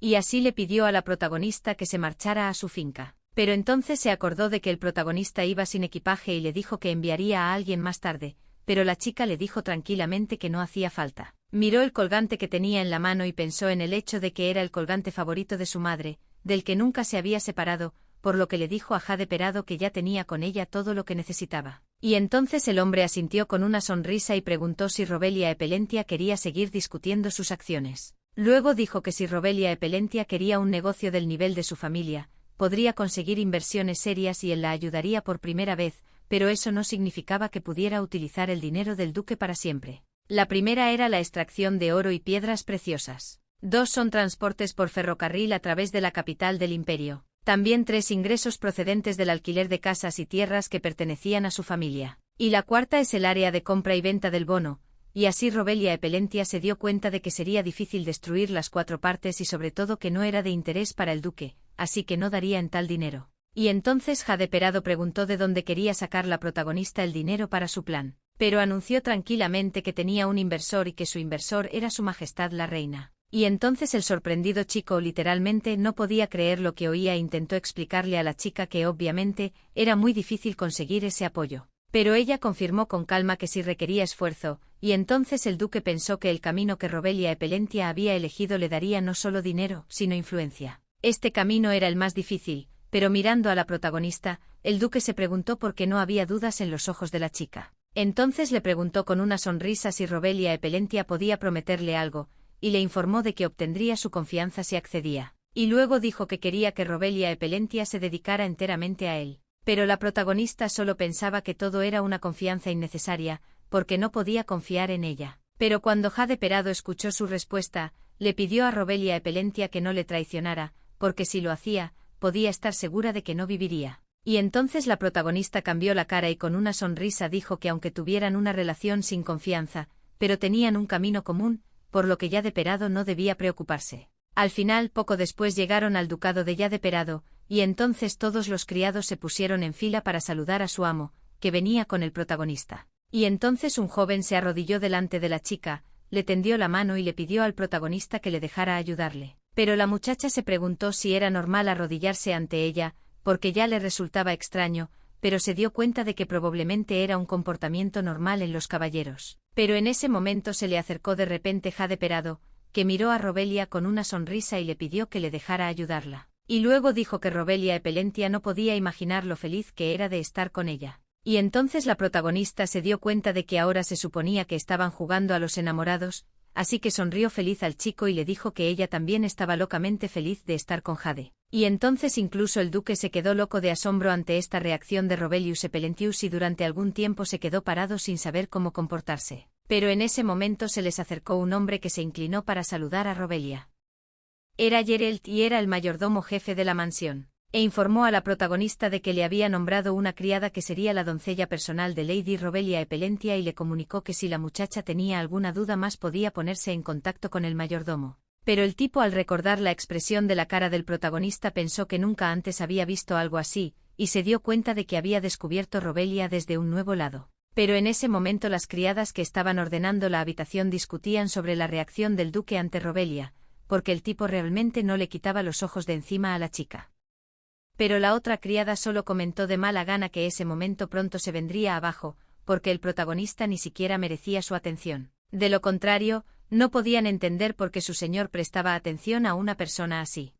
Y así le pidió a la protagonista que se marchara a su finca. Pero entonces se acordó de que el protagonista iba sin equipaje y le dijo que enviaría a alguien más tarde, pero la chica le dijo tranquilamente que no hacía falta. Miró el colgante que tenía en la mano y pensó en el hecho de que era el colgante favorito de su madre, del que nunca se había separado, por lo que le dijo a Jade Perado que ya tenía con ella todo lo que necesitaba. Y entonces el hombre asintió con una sonrisa y preguntó si Robelia Epelentia quería seguir discutiendo sus acciones. Luego dijo que si Robelia Epelentia quería un negocio del nivel de su familia, podría conseguir inversiones serias y él la ayudaría por primera vez, pero eso no significaba que pudiera utilizar el dinero del duque para siempre. La primera era la extracción de oro y piedras preciosas. 2 son transportes por ferrocarril a través de la capital del imperio. También 3 ingresos procedentes del alquiler de casas y tierras que pertenecían a su familia. Y la cuarta es el área de compra y venta del bono, y así Robelia Epelentia se dio cuenta de que sería difícil destruir las 4 partes y sobre todo que no era de interés para el duque, así que no daría en tal dinero. Y entonces Jade Perado preguntó de dónde quería sacar la protagonista el dinero para su plan, pero anunció tranquilamente que tenía un inversor y que su inversor era su majestad la reina. Y entonces el sorprendido chico literalmente no podía creer lo que oía e intentó explicarle a la chica que obviamente era muy difícil conseguir ese apoyo. Pero ella confirmó con calma que sí requería esfuerzo, y entonces el duque pensó que el camino que Robelia Epelentia había elegido le daría no solo dinero, sino influencia. Este camino era el más difícil, pero mirando a la protagonista, el duque se preguntó por qué no había dudas en los ojos de la chica. Entonces le preguntó con una sonrisa si Robelia Epelentia podía prometerle algo, y le informó de que obtendría su confianza si accedía. Y luego dijo que quería que Robelia Epelentia se dedicara enteramente a él. Pero la protagonista solo pensaba que todo era una confianza innecesaria, porque no podía confiar en ella. Pero cuando Jade Perado escuchó su respuesta, le pidió a Robelia Epelentia que no le traicionara, porque si lo hacía, podía estar segura de que no viviría. Y entonces la protagonista cambió la cara y con una sonrisa dijo que aunque tuvieran una relación sin confianza, pero tenían un camino común, por lo que Jade Perado no debía preocuparse. Al final, poco después llegaron al ducado de Jade Perado, y entonces todos los criados se pusieron en fila para saludar a su amo, que venía con el protagonista. Y entonces un joven se arrodilló delante de la chica, le tendió la mano y le pidió al protagonista que le dejara ayudarle. Pero la muchacha se preguntó si era normal arrodillarse ante ella, porque ya le resultaba extraño, pero se dio cuenta de que probablemente era un comportamiento normal en los caballeros. Pero en ese momento se le acercó de repente Jade Perado, que miró a Robelia con una sonrisa y le pidió que le dejara ayudarla. Y luego dijo que Robelia Epelentia no podía imaginar lo feliz que era de estar con ella. Y entonces la protagonista se dio cuenta de que ahora se suponía que estaban jugando a los enamorados, así que sonrió feliz al chico y le dijo que ella también estaba locamente feliz de estar con Jade. Y entonces incluso el duque se quedó loco de asombro ante esta reacción de Robelius Epelentius y durante algún tiempo se quedó parado sin saber cómo comportarse. Pero en ese momento se les acercó un hombre que se inclinó para saludar a Robelia. Era Geralt y era el mayordomo jefe de la mansión, e informó a la protagonista de que le había nombrado una criada que sería la doncella personal de Lady Robelia Epelentia y le comunicó que si la muchacha tenía alguna duda más podía ponerse en contacto con el mayordomo. Pero el tipo, al recordar la expresión de la cara del protagonista, pensó que nunca antes había visto algo así, y se dio cuenta de que había descubierto Robelia desde un nuevo lado. Pero en ese momento las criadas que estaban ordenando la habitación discutían sobre la reacción del duque ante Robelia, porque el tipo realmente no le quitaba los ojos de encima a la chica. Pero la otra criada solo comentó de mala gana que ese momento pronto se vendría abajo, porque el protagonista ni siquiera merecía su atención. De lo contrario, no podían entender por qué su señor prestaba atención a una persona así.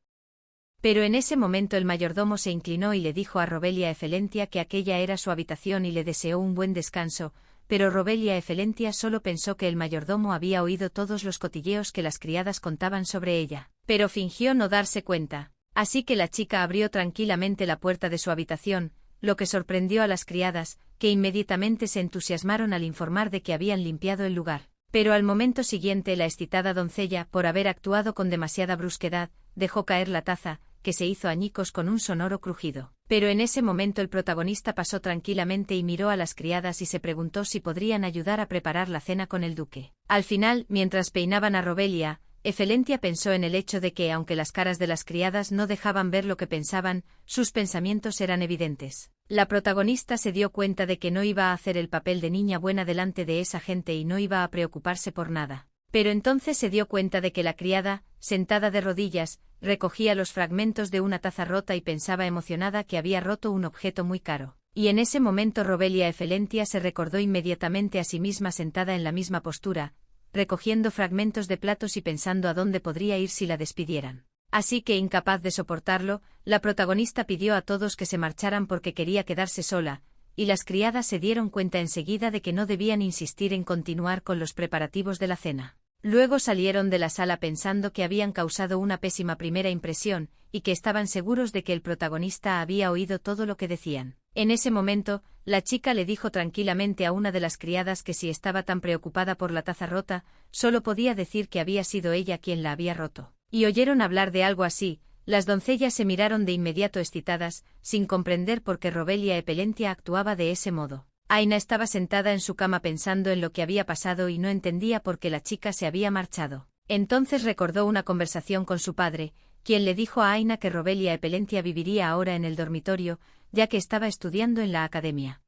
Pero en ese momento el mayordomo se inclinó y le dijo a Robelia Epelentia que aquella era su habitación y le deseó un buen descanso, pero Robelia Epelentia solo pensó que el mayordomo había oído todos los cotilleos que las criadas contaban sobre ella, pero fingió no darse cuenta. Así que la chica abrió tranquilamente la puerta de su habitación, lo que sorprendió a las criadas, que inmediatamente se entusiasmaron al informar de que habían limpiado el lugar. Pero al momento siguiente la excitada doncella, por haber actuado con demasiada brusquedad, dejó caer la taza, que se hizo añicos con un sonoro crujido. Pero en ese momento el protagonista pasó tranquilamente y miró a las criadas y se preguntó si podrían ayudar a preparar la cena con el duque. Al final, mientras peinaban a Robelia, Epelentia pensó en el hecho de que, aunque las caras de las criadas no dejaban ver lo que pensaban, sus pensamientos eran evidentes. La protagonista se dio cuenta de que no iba a hacer el papel de niña buena delante de esa gente y no iba a preocuparse por nada. Pero entonces se dio cuenta de que la criada, sentada de rodillas, recogía los fragmentos de una taza rota y pensaba emocionada que había roto un objeto muy caro. Y en ese momento Robelia Epelentia se recordó inmediatamente a sí misma sentada en la misma postura, recogiendo fragmentos de platos y pensando a dónde podría ir si la despidieran. Así que, incapaz de soportarlo, la protagonista pidió a todos que se marcharan porque quería quedarse sola, y las criadas se dieron cuenta enseguida de que no debían insistir en continuar con los preparativos de la cena. Luego salieron de la sala pensando que habían causado una pésima primera impresión, y que estaban seguros de que el protagonista había oído todo lo que decían. En ese momento, la chica le dijo tranquilamente a una de las criadas que si estaba tan preocupada por la taza rota, solo podía decir que había sido ella quien la había roto. Y oyeron hablar de algo así, las doncellas se miraron de inmediato excitadas, sin comprender por qué Robelia Epelentia actuaba de ese modo. Aina estaba sentada en su cama pensando en lo que había pasado y no entendía por qué la chica se había marchado. Entonces recordó una conversación con su padre, quien le dijo a Aina que Robelia Epelentia viviría ahora en el dormitorio, ya que estaba estudiando en la academia.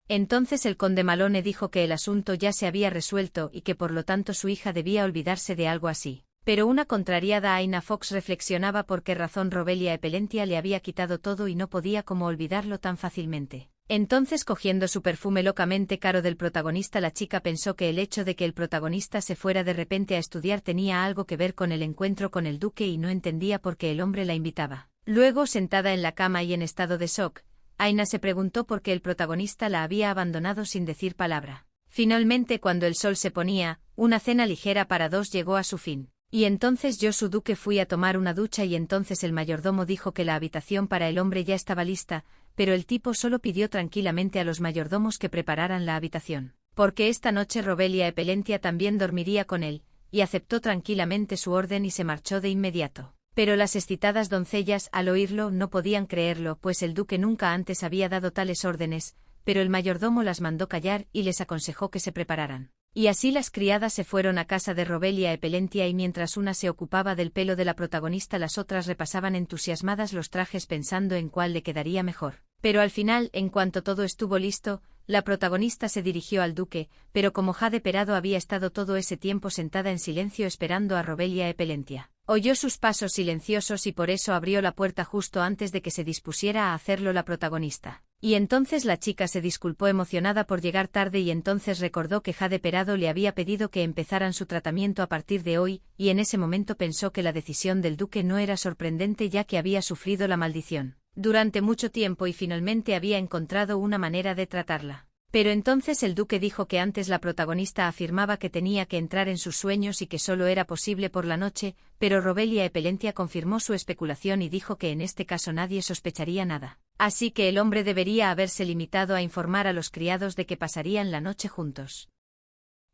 Entonces el conde Malone dijo que el asunto ya se había resuelto y que por lo tanto su hija debía olvidarse de algo así. Pero una contrariada Aina Fox reflexionaba por qué razón Robelia Epelentia le había quitado todo y no podía como olvidarlo tan fácilmente. Entonces, cogiendo su perfume locamente caro del protagonista, la chica pensó que el hecho de que el protagonista se fuera de repente a estudiar tenía algo que ver con el encuentro con el duque y no entendía por qué el hombre la invitaba. Luego, sentada en la cama y en estado de shock, Aina se preguntó por qué el protagonista la había abandonado sin decir palabra. Finalmente, cuando el sol se ponía, una cena ligera para dos llegó a su fin. Y entonces yo, su duque, fui a tomar una ducha y entonces el mayordomo dijo que la habitación para el hombre ya estaba lista, pero el tipo solo pidió tranquilamente a los mayordomos que prepararan la habitación, porque esta noche Robelia Epelentia también dormiría con él, y aceptó tranquilamente su orden y se marchó de inmediato. Pero las excitadas doncellas, al oírlo, no podían creerlo, pues el duque nunca antes había dado tales órdenes, pero el mayordomo las mandó callar y les aconsejó que se prepararan. Y así las criadas se fueron a casa de Robelia Epelentia y mientras una se ocupaba del pelo de la protagonista, las otras repasaban entusiasmadas los trajes pensando en cuál le quedaría mejor. Pero al final, en cuanto todo estuvo listo, la protagonista se dirigió al duque, pero como Jade Perado había estado todo ese tiempo sentada en silencio esperando a Robelia Epelentia, oyó sus pasos silenciosos y por eso abrió la puerta justo antes de que se dispusiera a hacerlo la protagonista. Y entonces la chica se disculpó emocionada por llegar tarde y entonces recordó que Jade Perado le había pedido que empezaran su tratamiento a partir de hoy, y en ese momento pensó que la decisión del duque no era sorprendente ya que había sufrido la maldición durante mucho tiempo y finalmente había encontrado una manera de tratarla. Pero entonces el duque dijo que antes la protagonista afirmaba que tenía que entrar en sus sueños y que solo era posible por la noche, pero Robelia Epelentia confirmó su especulación y dijo que en este caso nadie sospecharía nada. Así que el hombre debería haberse limitado a informar a los criados de que pasarían la noche juntos.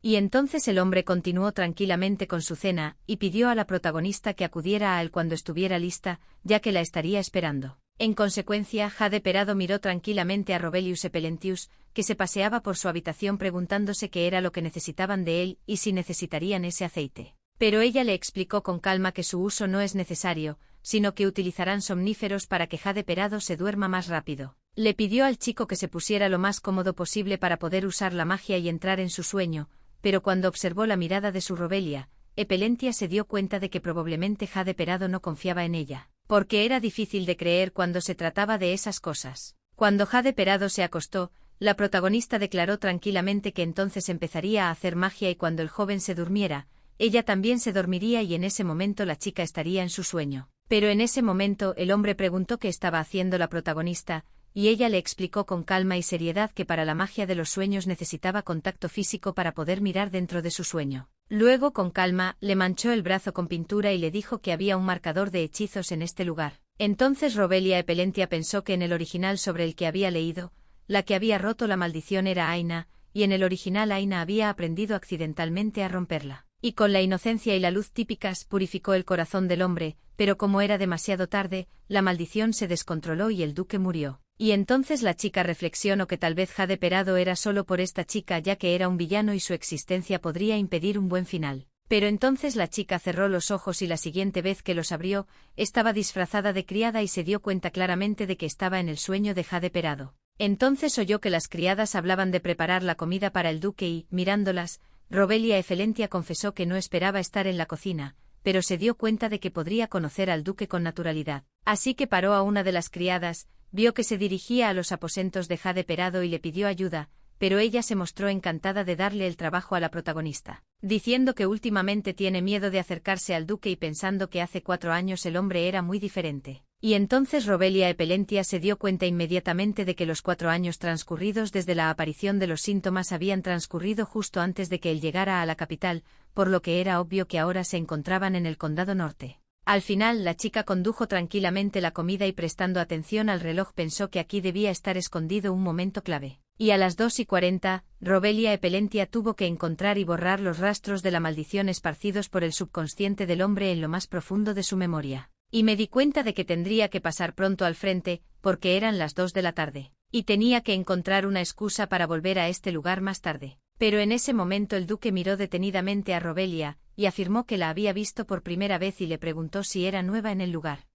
Y entonces el hombre continuó tranquilamente con su cena, y pidió a la protagonista que acudiera a él cuando estuviera lista, ya que la estaría esperando. En consecuencia, Jade Perado miró tranquilamente a Robelius Epelentius, que se paseaba por su habitación preguntándose qué era lo que necesitaban de él y si necesitarían ese aceite. Pero ella le explicó con calma que su uso no es necesario, sino que utilizarán somníferos para que Jade Perado se duerma más rápido. Le pidió al chico que se pusiera lo más cómodo posible para poder usar la magia y entrar en su sueño, pero cuando observó la mirada de su Robelia, Epelentia se dio cuenta de que probablemente Jade Perado no confiaba en ella, porque era difícil de creer cuando se trataba de esas cosas. Cuando Jade Perado se acostó, la protagonista declaró tranquilamente que entonces empezaría a hacer magia y cuando el joven se durmiera, ella también se dormiría y en ese momento la chica estaría en su sueño. Pero en ese momento el hombre preguntó qué estaba haciendo la protagonista, y ella le explicó con calma y seriedad que para la magia de los sueños necesitaba contacto físico para poder mirar dentro de su sueño. Luego, con calma, le manchó el brazo con pintura y le dijo que había un marcador de hechizos en este lugar. Entonces Robelia Epelentia pensó que en el original sobre el que había leído, la que había roto la maldición era Aina, y en el original Aina había aprendido accidentalmente a romperla. Y con la inocencia y la luz típicas purificó el corazón del hombre, pero como era demasiado tarde, la maldición se descontroló y el duque murió. Y entonces la chica reflexionó que tal vez Jade Perado era solo por esta chica ya que era un villano y su existencia podría impedir un buen final. Pero entonces la chica cerró los ojos y la siguiente vez que los abrió, estaba disfrazada de criada y se dio cuenta claramente de que estaba en el sueño de Jade Perado. Entonces oyó que las criadas hablaban de preparar la comida para el duque y, mirándolas, Robelia Epelentia confesó que no esperaba estar en la cocina, pero se dio cuenta de que podría conocer al duque con naturalidad. Así que paró a una de las criadas, vio que se dirigía a los aposentos de Jade Perado y le pidió ayuda, pero ella se mostró encantada de darle el trabajo a la protagonista, diciendo que últimamente tiene miedo de acercarse al duque y pensando que hace 4 años el hombre era muy diferente. Y entonces Robelia Epelentia se dio cuenta inmediatamente de que los 4 años transcurridos desde la aparición de los síntomas habían transcurrido justo antes de que él llegara a la capital, por lo que era obvio que ahora se encontraban en el Condado Norte. Al final la chica condujo tranquilamente la comida y prestando atención al reloj pensó que aquí debía estar escondido un momento clave. Y a las 2:40, Robelia Epelentia tuvo que encontrar y borrar los rastros de la maldición esparcidos por el subconsciente del hombre en lo más profundo de su memoria. Y me di cuenta de que tendría que pasar pronto al frente, porque eran las 2 de la tarde. Y tenía que encontrar una excusa para volver a este lugar más tarde. Pero en ese momento el duque miró detenidamente a Robelia, y afirmó que la había visto por primera vez y le preguntó si era nueva en el lugar.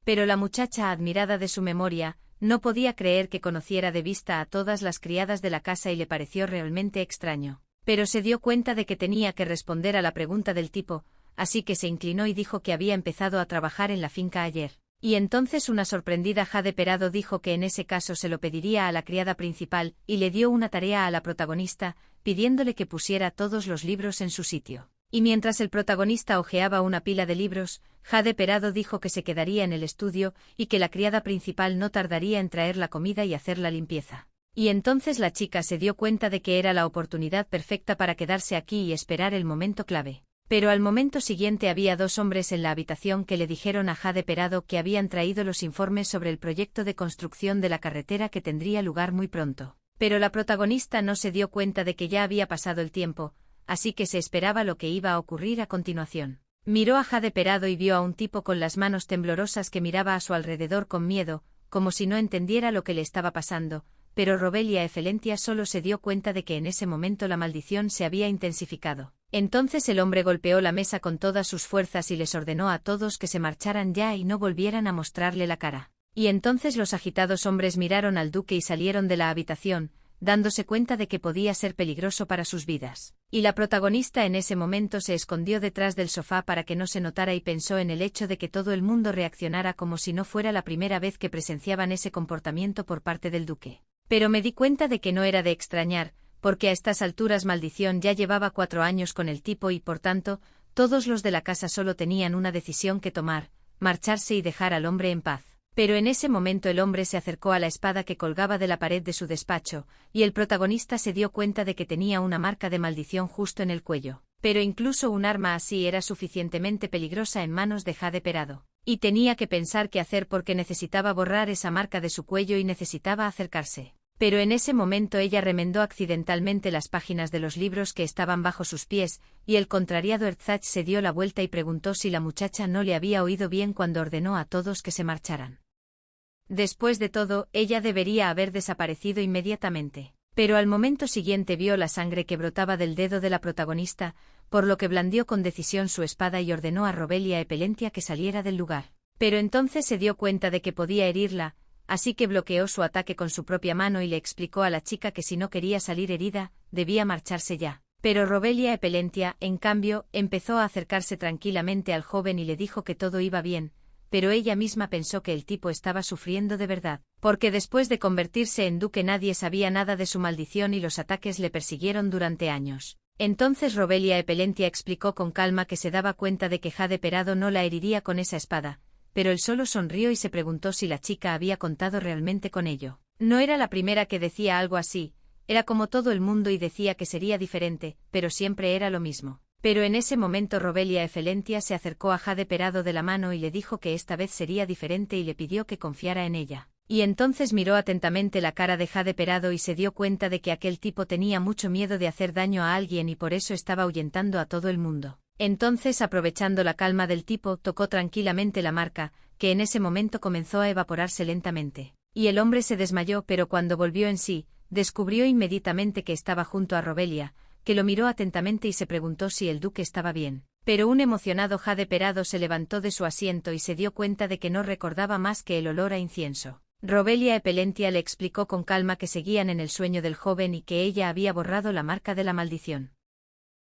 Pero la muchacha, admirada de su memoria, no podía creer que conociera de vista a todas las criadas de la casa y le pareció realmente extraño. Pero se dio cuenta de que tenía que responder a la pregunta del tipo, así que se inclinó y dijo que había empezado a trabajar en la finca ayer. Y entonces una sorprendida Jade Perado dijo que en ese caso se lo pediría a la criada principal, y le dio una tarea a la protagonista, pidiéndole que pusiera todos los libros en su sitio. Y mientras el protagonista hojeaba una pila de libros, Jade Perado dijo que se quedaría en el estudio, y que la criada principal no tardaría en traer la comida y hacer la limpieza. Y entonces la chica se dio cuenta de que era la oportunidad perfecta para quedarse aquí y esperar el momento clave. Pero al momento siguiente había 2 hombres en la habitación que le dijeron a Jade Perado que habían traído los informes sobre el proyecto de construcción de la carretera que tendría lugar muy pronto. Pero la protagonista no se dio cuenta de que ya había pasado el tiempo, así que se esperaba lo que iba a ocurrir a continuación. Miró a Jade Perado y vio a un tipo con las manos temblorosas que miraba a su alrededor con miedo, como si no entendiera lo que le estaba pasando, pero Robelia Epelentia solo se dio cuenta de que en ese momento la maldición se había intensificado. Entonces el hombre golpeó la mesa con todas sus fuerzas y les ordenó a todos que se marcharan ya y no volvieran a mostrarle la cara. Y entonces los agitados hombres miraron al duque y salieron de la habitación, dándose cuenta de que podía ser peligroso para sus vidas. Y la protagonista en ese momento se escondió detrás del sofá para que no se notara y pensó en el hecho de que todo el mundo reaccionara como si no fuera la primera vez que presenciaban ese comportamiento por parte del duque. Pero me di cuenta de que no era de extrañar, porque a estas alturas Maldición ya llevaba 4 años con el tipo y por tanto, todos los de la casa solo tenían una decisión que tomar, marcharse y dejar al hombre en paz. Pero en ese momento el hombre se acercó a la espada que colgaba de la pared de su despacho, y el protagonista se dio cuenta de que tenía una marca de maldición justo en el cuello. Pero incluso un arma así era suficientemente peligrosa en manos de Jade Perado. Y tenía que pensar qué hacer porque necesitaba borrar esa marca de su cuello y necesitaba acercarse. Pero en ese momento ella remendó accidentalmente las páginas de los libros que estaban bajo sus pies, y el contrariado Erzach se dio la vuelta y preguntó si la muchacha no le había oído bien cuando ordenó a todos que se marcharan. Después de todo, ella debería haber desaparecido inmediatamente. Pero al momento siguiente vio la sangre que brotaba del dedo de la protagonista, por lo que blandió con decisión su espada y ordenó a Robelia Epelentia que saliera del lugar. Pero entonces se dio cuenta de que podía herirla, así que bloqueó su ataque con su propia mano y le explicó a la chica que si no quería salir herida, debía marcharse ya. Pero Robelia Epelentia, en cambio, empezó a acercarse tranquilamente al joven y le dijo que todo iba bien, pero ella misma pensó que el tipo estaba sufriendo de verdad, porque después de convertirse en duque nadie sabía nada de su maldición y los ataques le persiguieron durante años. Entonces Robelia Epelentia explicó con calma que se daba cuenta de que Jade Perado no la heriría con esa espada, pero él solo sonrió y se preguntó si la chica había contado realmente con ello. No era la primera que decía algo así, era como todo el mundo y decía que sería diferente, pero siempre era lo mismo. Pero en ese momento Robelia Epelentia se acercó a Jade Perado de la mano y le dijo que esta vez sería diferente y le pidió que confiara en ella. Y entonces miró atentamente la cara de Jade Perado y se dio cuenta de que aquel tipo tenía mucho miedo de hacer daño a alguien y por eso estaba ahuyentando a todo el mundo. Entonces, aprovechando la calma del tipo, tocó tranquilamente la marca, que en ese momento comenzó a evaporarse lentamente. Y el hombre se desmayó, pero cuando volvió en sí, descubrió inmediatamente que estaba junto a Robelia, que lo miró atentamente y se preguntó si el duque estaba bien. Pero un emocionado Jade Perado se levantó de su asiento y se dio cuenta de que no recordaba más que el olor a incienso. Robelia Epelentia le explicó con calma que seguían en el sueño del joven y que ella había borrado la marca de la maldición.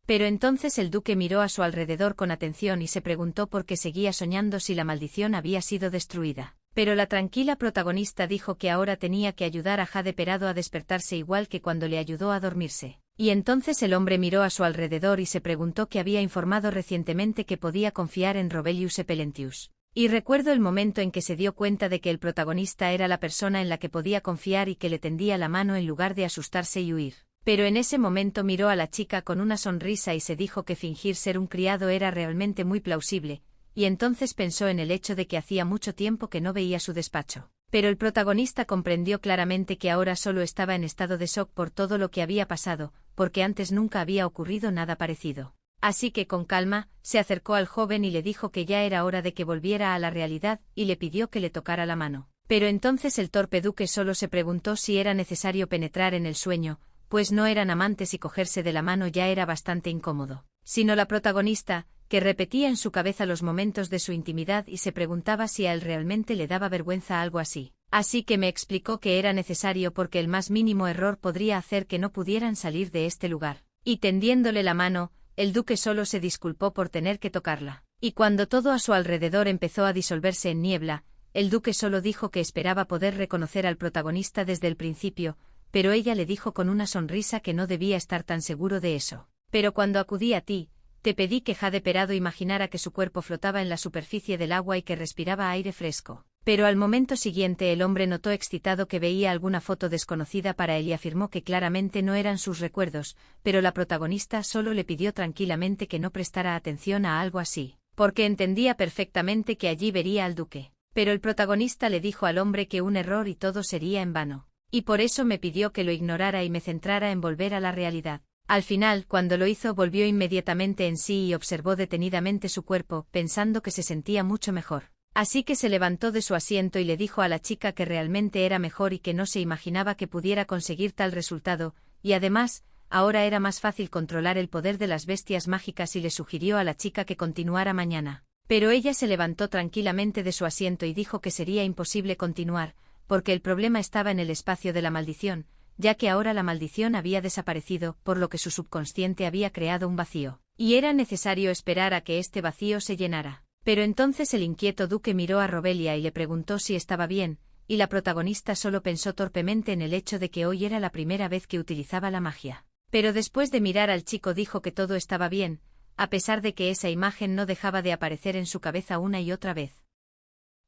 Pero entonces el duque miró a su alrededor con atención y se preguntó por qué seguía soñando si la maldición había sido destruida. Pero la tranquila protagonista dijo que ahora tenía que ayudar a Jade Perado a despertarse igual que cuando le ayudó a dormirse. Y entonces el hombre miró a su alrededor y se preguntó que había informado recientemente que podía confiar en Robelius Epelentius. Y recuerdo el momento en que se dio cuenta de que el protagonista era la persona en la que podía confiar y que le tendía la mano en lugar de asustarse y huir. Pero en ese momento miró a la chica con una sonrisa y se dijo que fingir ser un criado era realmente muy plausible, y entonces pensó en el hecho de que hacía mucho tiempo que no veía su despacho. Pero el protagonista comprendió claramente que ahora solo estaba en estado de shock por todo lo que había pasado, porque antes nunca había ocurrido nada parecido. Así que con calma, se acercó al joven y le dijo que ya era hora de que volviera a la realidad, y le pidió que le tocara la mano. Pero entonces el torpe duque solo se preguntó si era necesario penetrar en el sueño, pues no eran amantes y cogerse de la mano ya era bastante incómodo. Sino la protagonista, que repetía en su cabeza los momentos de su intimidad y se preguntaba si a él realmente le daba vergüenza algo así. Así que me explicó que era necesario porque el más mínimo error podría hacer que no pudieran salir de este lugar. Y tendiéndole la mano, el duque solo se disculpó por tener que tocarla. Y cuando todo a su alrededor empezó a disolverse en niebla, el duque solo dijo que esperaba poder reconocer al protagonista desde el principio, pero ella le dijo con una sonrisa que no debía estar tan seguro de eso. Pero cuando acudí a ti, te pedí que Jade Perado imaginara que su cuerpo flotaba en la superficie del agua y que respiraba aire fresco. Pero al momento siguiente el hombre notó excitado que veía alguna foto desconocida para él y afirmó que claramente no eran sus recuerdos, pero la protagonista solo le pidió tranquilamente que no prestara atención a algo así, porque entendía perfectamente que allí vería al duque. Pero el protagonista le dijo al hombre que un error y todo sería en vano. Y por eso me pidió que lo ignorara y me centrara en volver a la realidad. Al final, cuando lo hizo, volvió inmediatamente en sí y observó detenidamente su cuerpo, pensando que se sentía mucho mejor. Así que se levantó de su asiento y le dijo a la chica que realmente era mejor y que no se imaginaba que pudiera conseguir tal resultado, y además, ahora era más fácil controlar el poder de las bestias mágicas y le sugirió a la chica que continuara mañana. Pero ella se levantó tranquilamente de su asiento y dijo que sería imposible continuar, porque el problema estaba en el espacio de la maldición, ya que ahora la maldición había desaparecido, por lo que su subconsciente había creado un vacío, y era necesario esperar a que este vacío se llenara. Pero entonces el inquieto duque miró a Robelia y le preguntó si estaba bien, y la protagonista solo pensó torpemente en el hecho de que hoy era la primera vez que utilizaba la magia. Pero después de mirar al chico dijo que todo estaba bien, a pesar de que esa imagen no dejaba de aparecer en su cabeza una y otra vez.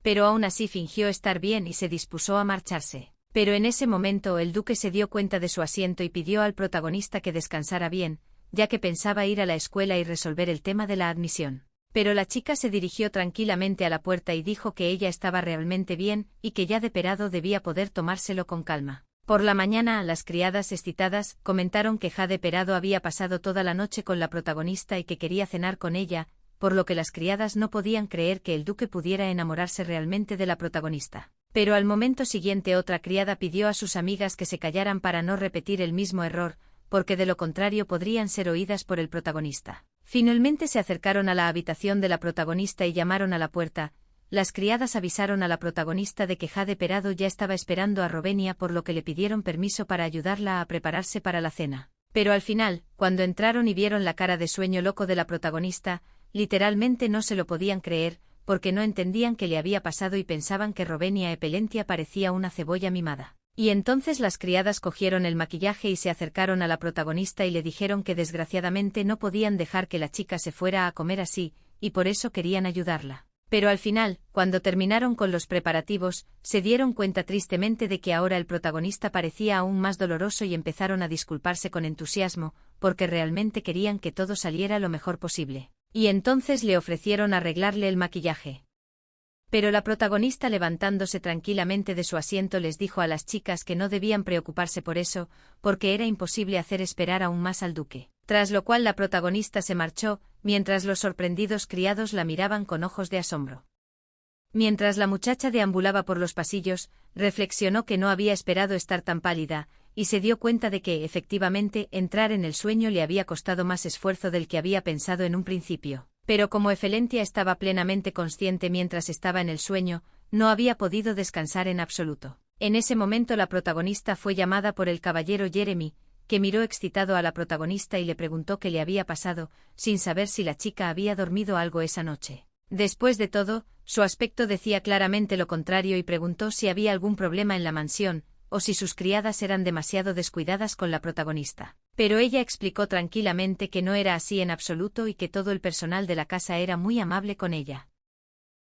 Pero aún así fingió estar bien y se dispuso a marcharse. Pero en ese momento el duque se dio cuenta de su asiento y pidió al protagonista que descansara bien, ya que pensaba ir a la escuela y resolver el tema de la admisión. Pero la chica se dirigió tranquilamente a la puerta y dijo que ella estaba realmente bien y que ya de perado debía poder tomárselo con calma. Por la mañana, las criadas excitadas comentaron que Jade Perado había pasado toda la noche con la protagonista y que quería cenar con ella, por lo que las criadas no podían creer que el duque pudiera enamorarse realmente de la protagonista. Pero al momento siguiente otra criada pidió a sus amigas que se callaran para no repetir el mismo error, porque de lo contrario podrían ser oídas por el protagonista. Finalmente se acercaron a la habitación de la protagonista y llamaron a la puerta. Las criadas avisaron a la protagonista de que Jade Perado ya estaba esperando a Rovenia, por lo que le pidieron permiso para ayudarla a prepararse para la cena. Pero al final, cuando entraron y vieron la cara de sueño loco de la protagonista, literalmente no se lo podían creer, porque no entendían qué le había pasado y pensaban que Rovenia Epelentia parecía una cebolla mimada. Y entonces las criadas cogieron el maquillaje y se acercaron a la protagonista y le dijeron que desgraciadamente no podían dejar que la chica se fuera a comer así, y por eso querían ayudarla. Pero al final, cuando terminaron con los preparativos, se dieron cuenta tristemente de que ahora el protagonista parecía aún más doloroso y empezaron a disculparse con entusiasmo, porque realmente querían que todo saliera lo mejor posible. Y entonces le ofrecieron arreglarle el maquillaje. Pero la protagonista, levantándose tranquilamente de su asiento, les dijo a las chicas que no debían preocuparse por eso, porque era imposible hacer esperar aún más al duque. Tras lo cual la protagonista se marchó, mientras los sorprendidos criados la miraban con ojos de asombro. Mientras la muchacha deambulaba por los pasillos, reflexionó que no había esperado estar tan pálida, y se dio cuenta de que, efectivamente, entrar en el sueño le había costado más esfuerzo del que había pensado en un principio. Pero como Efelentia estaba plenamente consciente mientras estaba en el sueño, no había podido descansar en absoluto. En ese momento la protagonista fue llamada por el caballero Jeremy, que miró excitado a la protagonista y le preguntó qué le había pasado, sin saber si la chica había dormido algo esa noche. Después de todo, su aspecto decía claramente lo contrario y preguntó si había algún problema en la mansión, o si sus criadas eran demasiado descuidadas con la protagonista. Pero ella explicó tranquilamente que no era así en absoluto y que todo el personal de la casa era muy amable con ella.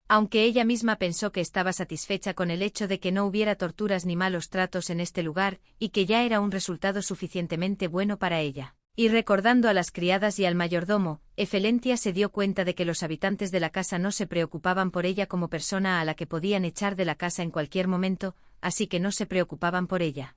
Aunque ella misma pensó que estaba satisfecha con el hecho de que no hubiera torturas ni malos tratos en este lugar, y que ya era un resultado suficientemente bueno para ella. Y recordando a las criadas y al mayordomo, Efelentia se dio cuenta de que los habitantes de la casa no se preocupaban por ella como persona a la que podían echar de la casa en cualquier momento, así que no se preocupaban por ella.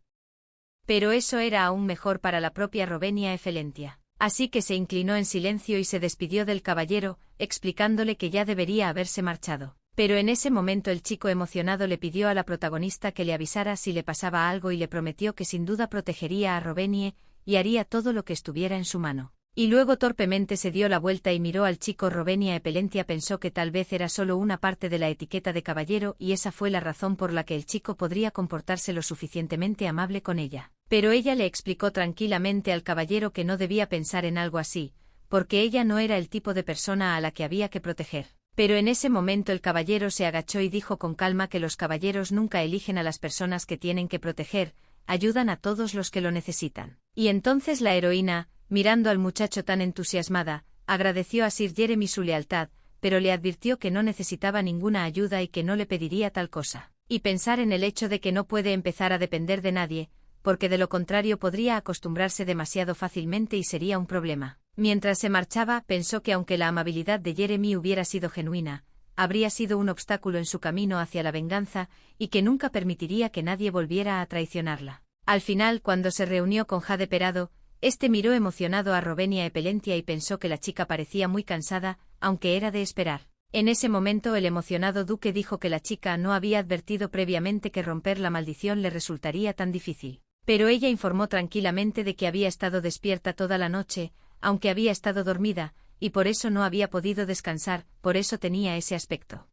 Pero eso era aún mejor para la propia Rovenia Efelentia. Así que se inclinó en silencio y se despidió del caballero, explicándole que ya debería haberse marchado. Pero en ese momento el chico emocionado le pidió a la protagonista que le avisara si le pasaba algo y le prometió que sin duda protegería a Rovenie, y haría todo lo que estuviera en su mano. Y luego torpemente se dio la vuelta y miró al chico. Rovenia Epelentia pensó que tal vez era solo una parte de la etiqueta de caballero y esa fue la razón por la que el chico podría comportarse lo suficientemente amable con ella. Pero ella le explicó tranquilamente al caballero que no debía pensar en algo así, porque ella no era el tipo de persona a la que había que proteger. Pero en ese momento el caballero se agachó y dijo con calma que los caballeros nunca eligen a las personas que tienen que proteger, ayudan a todos los que lo necesitan. Y entonces la heroína, mirando al muchacho tan entusiasmada, agradeció a Sir Jeremy su lealtad, pero le advirtió que no necesitaba ninguna ayuda y que no le pediría tal cosa. Y pensar en el hecho de que no puede empezar a depender de nadie, porque de lo contrario podría acostumbrarse demasiado fácilmente y sería un problema. Mientras se marchaba, pensó que aunque la amabilidad de Jeremy hubiera sido genuina, habría sido un obstáculo en su camino hacia la venganza, y que nunca permitiría que nadie volviera a traicionarla. Al final, cuando se reunió con Jade Perado, este miró emocionado a Rovenia Epelentia y pensó que la chica parecía muy cansada, aunque era de esperar. En ese momento el emocionado duque dijo que la chica no había advertido previamente que romper la maldición le resultaría tan difícil. Pero ella informó tranquilamente de que había estado despierta toda la noche, aunque había estado dormida, y por eso no había podido descansar, por eso tenía ese aspecto.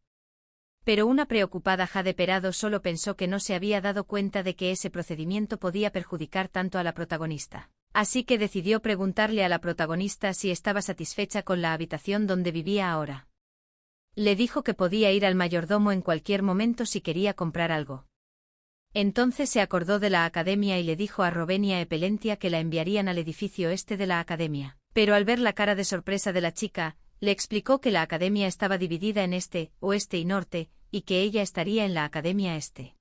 Pero una preocupada Jade Perado solo pensó que no se había dado cuenta de que ese procedimiento podía perjudicar tanto a la protagonista. Así que decidió preguntarle a la protagonista si estaba satisfecha con la habitación donde vivía ahora. Le dijo que podía ir al mayordomo en cualquier momento si quería comprar algo. Entonces se acordó de la academia y le dijo a Rowenia Epelentia que la enviarían al edificio este de la academia. Pero al ver la cara de sorpresa de la chica, le explicó que la academia estaba dividida en este, oeste y norte, y que ella estaría en la academia este.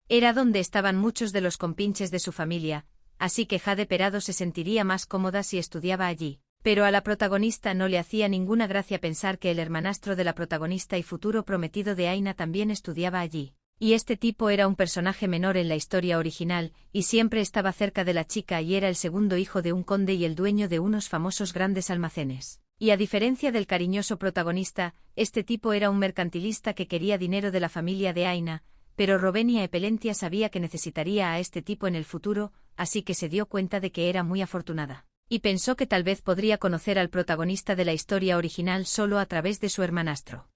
Era donde estaban muchos de los compinches de su familia, así que Jade Perado se sentiría más cómoda si estudiaba allí. Pero a la protagonista no le hacía ninguna gracia pensar que el hermanastro de la protagonista y futuro prometido de Aina también estudiaba allí. Y este tipo era un personaje menor en la historia original, y siempre estaba cerca de la chica y era el segundo hijo de un conde y el dueño de unos famosos grandes almacenes. Y a diferencia del cariñoso protagonista, este tipo era un mercantilista que quería dinero de la familia de Aina, pero Rowenia Epelentia sabía que necesitaría a este tipo en el futuro, así que se dio cuenta de que era muy afortunada. Y pensó que tal vez podría conocer al protagonista de la historia original solo a través de su hermanastro.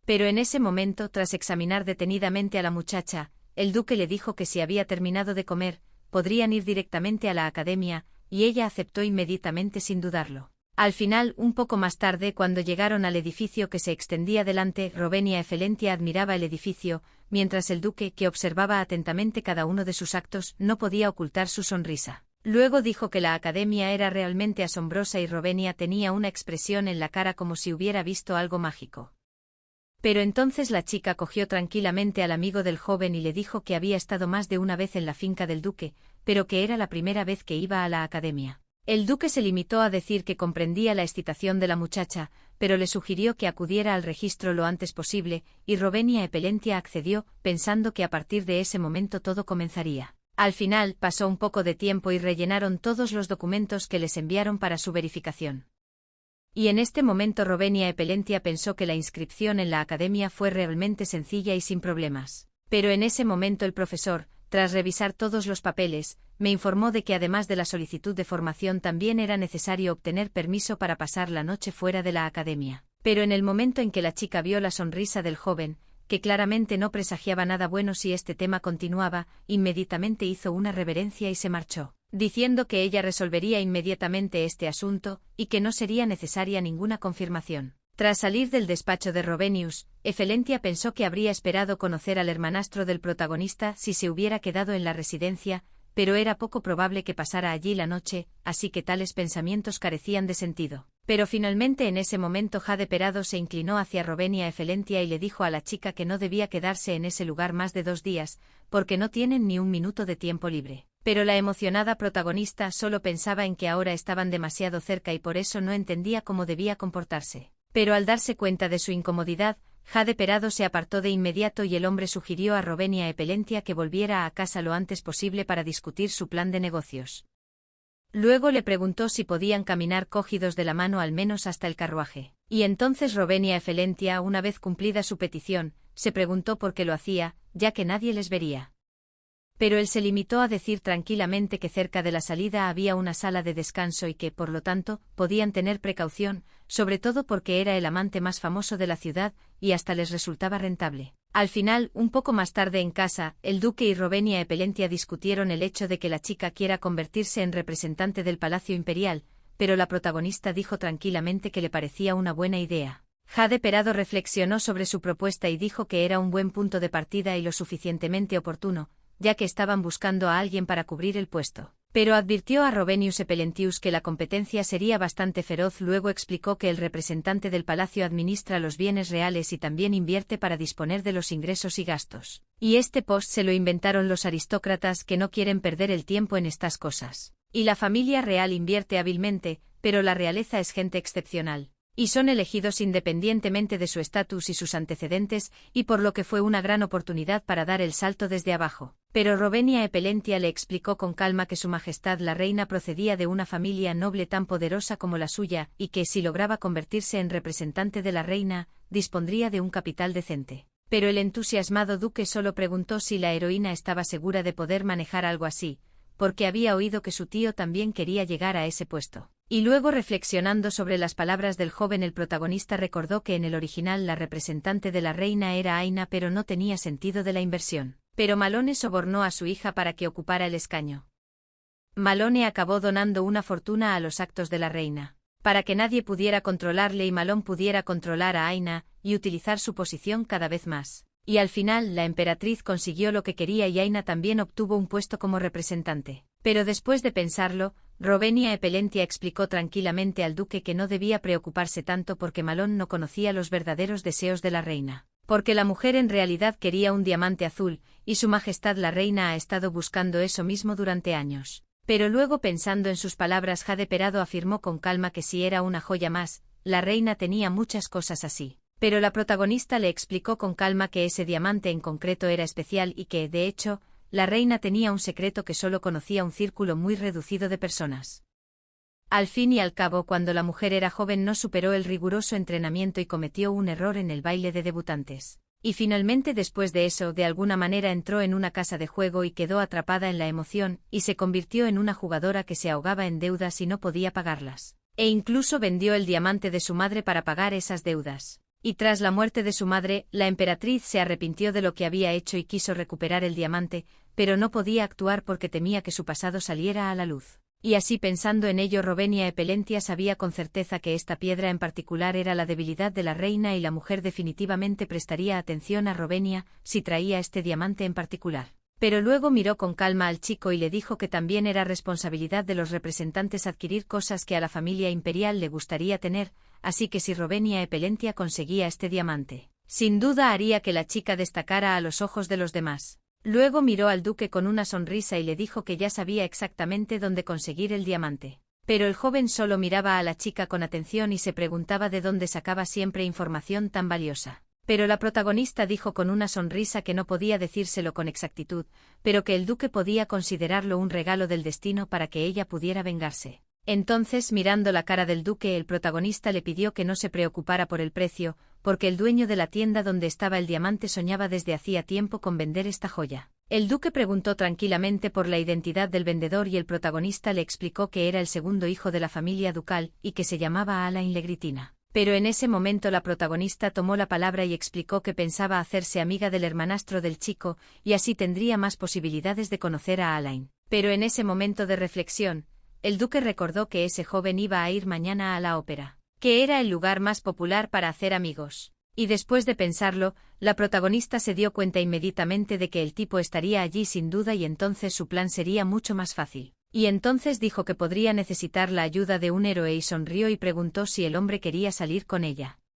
Pero en ese momento, tras examinar detenidamente a la muchacha, el duque le dijo que si había terminado de comer, podrían ir directamente a la academia, y ella aceptó inmediatamente sin dudarlo. Al final, un poco más tarde, cuando llegaron al edificio que se extendía delante, Rowenia Epelentia admiraba el edificio, mientras el duque, que observaba atentamente cada uno de sus actos, no podía ocultar su sonrisa. Luego dijo que la academia era realmente asombrosa y Rowenia tenía una expresión en la cara como si hubiera visto algo mágico. Pero entonces la chica cogió tranquilamente al amigo del joven y le dijo que había estado más de una vez en la finca del duque, pero que era la primera vez que iba a la academia. El duque se limitó a decir que comprendía la excitación de la muchacha, pero le sugirió que acudiera al registro lo antes posible, y Rowenia Epelentia accedió, pensando que a partir de ese momento todo comenzaría. Al final, pasó un poco de tiempo y rellenaron todos los documentos que les enviaron para su verificación. Y en este momento Rowenia Epelentia pensó que la inscripción en la academia fue realmente sencilla y sin problemas. Pero en ese momento el profesor, tras revisar todos los papeles, me informó de que además de la solicitud de formación también era necesario obtener permiso para pasar la noche fuera de la academia. Pero en el momento en que la chica vio la sonrisa del joven, que claramente no presagiaba nada bueno si este tema continuaba, inmediatamente hizo una reverencia y se marchó, diciendo que ella resolvería inmediatamente este asunto, y que no sería necesaria ninguna confirmación. Tras salir del despacho de Rowenius, Epelentia pensó que habría esperado conocer al hermanastro del protagonista si se hubiera quedado en la residencia, pero era poco probable que pasara allí la noche, así que tales pensamientos carecían de sentido. Pero finalmente en ese momento Jade Perado se inclinó hacia Rowenia Epelentia y le dijo a la chica que no debía quedarse en ese lugar más de 2 días, porque no tienen ni un minuto de tiempo libre. Pero la emocionada protagonista solo pensaba en que ahora estaban demasiado cerca y por eso no entendía cómo debía comportarse. Pero al darse cuenta de su incomodidad, Jade Perado se apartó de inmediato y el hombre sugirió a Rowenia Epelentia que volviera a casa lo antes posible para discutir su plan de negocios. Luego le preguntó si podían caminar cogidos de la mano al menos hasta el carruaje. Y entonces Rowenia Epelentia, una vez cumplida su petición, se preguntó por qué lo hacía, ya que nadie les vería. Pero él se limitó a decir tranquilamente que cerca de la salida había una sala de descanso y que, por lo tanto, podían tener precaución, sobre todo porque era el amante más famoso de la ciudad, y hasta les resultaba rentable. Al final, un poco más tarde en casa, el duque y Rowenia Epelentia discutieron el hecho de que la chica quiera convertirse en representante del Palacio Imperial, pero la protagonista dijo tranquilamente que le parecía una buena idea. Jade Perado reflexionó sobre su propuesta y dijo que era un buen punto de partida y lo suficientemente oportuno, ya que estaban buscando a alguien para cubrir el puesto. Pero advirtió a Rowenius Epelentius que la competencia sería bastante feroz. Luego explicó que el representante del palacio administra los bienes reales y también invierte para disponer de los ingresos y gastos. Y este post se lo inventaron los aristócratas que no quieren perder el tiempo en estas cosas. Y la familia real invierte hábilmente, pero la realeza es gente excepcional. Y son elegidos independientemente de su estatus y sus antecedentes, y por lo que fue una gran oportunidad para dar el salto desde abajo. Pero Rowenia Epelentia le explicó con calma que su majestad la reina procedía de una familia noble tan poderosa como la suya, y que si lograba convertirse en representante de la reina, dispondría de un capital decente. Pero el entusiasmado duque solo preguntó si la heroína estaba segura de poder manejar algo así, porque había oído que su tío también quería llegar a ese puesto. Y luego, reflexionando sobre las palabras del joven, el protagonista recordó que en el original la representante de la reina era Aina, pero no tenía sentido de la inversión. Pero Malone sobornó a su hija para que ocupara el escaño. Malone acabó donando una fortuna a los actos de la reina, para que nadie pudiera controlarle y Malone pudiera controlar a Aina y utilizar su posición cada vez más. Y al final la emperatriz consiguió lo que quería y Aina también obtuvo un puesto como representante. Pero después de pensarlo, Rowena Epelentia explicó tranquilamente al duque que no debía preocuparse tanto porque Malone no conocía los verdaderos deseos de la reina. Porque la mujer en realidad quería un diamante azul, y su majestad la reina ha estado buscando eso mismo durante años. Pero luego, pensando en sus palabras, Jade Perado afirmó con calma que si era una joya más, la reina tenía muchas cosas así. Pero la protagonista le explicó con calma que ese diamante en concreto era especial y que, de hecho, la reina tenía un secreto que solo conocía un círculo muy reducido de personas. Al fin y al cabo, cuando la mujer era joven no superó el riguroso entrenamiento y cometió un error en el baile de debutantes. Y finalmente, después de eso, de alguna manera entró en una casa de juego y quedó atrapada en la emoción, y se convirtió en una jugadora que se ahogaba en deudas y no podía pagarlas. E incluso vendió el diamante de su madre para pagar esas deudas. Y tras la muerte de su madre, la emperatriz se arrepintió de lo que había hecho y quiso recuperar el diamante, pero no podía actuar porque temía que su pasado saliera a la luz. Y así, pensando en ello, Rowena Epelentia sabía con certeza que esta piedra en particular era la debilidad de la reina y la mujer definitivamente prestaría atención a Rowena si traía este diamante en particular. Pero luego miró con calma al chico y le dijo que también era responsabilidad de los representantes adquirir cosas que a la familia imperial le gustaría tener, así que si Rowena Epelentia conseguía este diamante, sin duda haría que la chica destacara a los ojos de los demás. Luego miró al duque con una sonrisa y le dijo que ya sabía exactamente dónde conseguir el diamante. Pero el joven solo miraba a la chica con atención y se preguntaba de dónde sacaba siempre información tan valiosa. Pero la protagonista dijo con una sonrisa que no podía decírselo con exactitud, pero que el duque podía considerarlo un regalo del destino para que ella pudiera vengarse. Entonces, mirando la cara del duque, el protagonista le pidió que no se preocupara por el precio, porque el dueño de la tienda donde estaba el diamante soñaba desde hacía tiempo con vender esta joya. El duque preguntó tranquilamente por la identidad del vendedor y el protagonista le explicó que era el segundo hijo de la familia ducal y que se llamaba Alain Legritina. Pero en ese momento la protagonista tomó la palabra y explicó que pensaba hacerse amiga del hermanastro del chico y así tendría más posibilidades de conocer a Alain. Pero en ese momento de reflexión, el duque recordó que ese joven iba a ir mañana a la ópera, que era el lugar más popular para hacer amigos. Y después de pensarlo, la protagonista se dio cuenta inmediatamente de que el tipo estaría allí sin duda y entonces su plan sería mucho más fácil. Y entonces dijo que podría necesitar la ayuda de un héroe y sonrió y preguntó si el hombre quería salir con ella.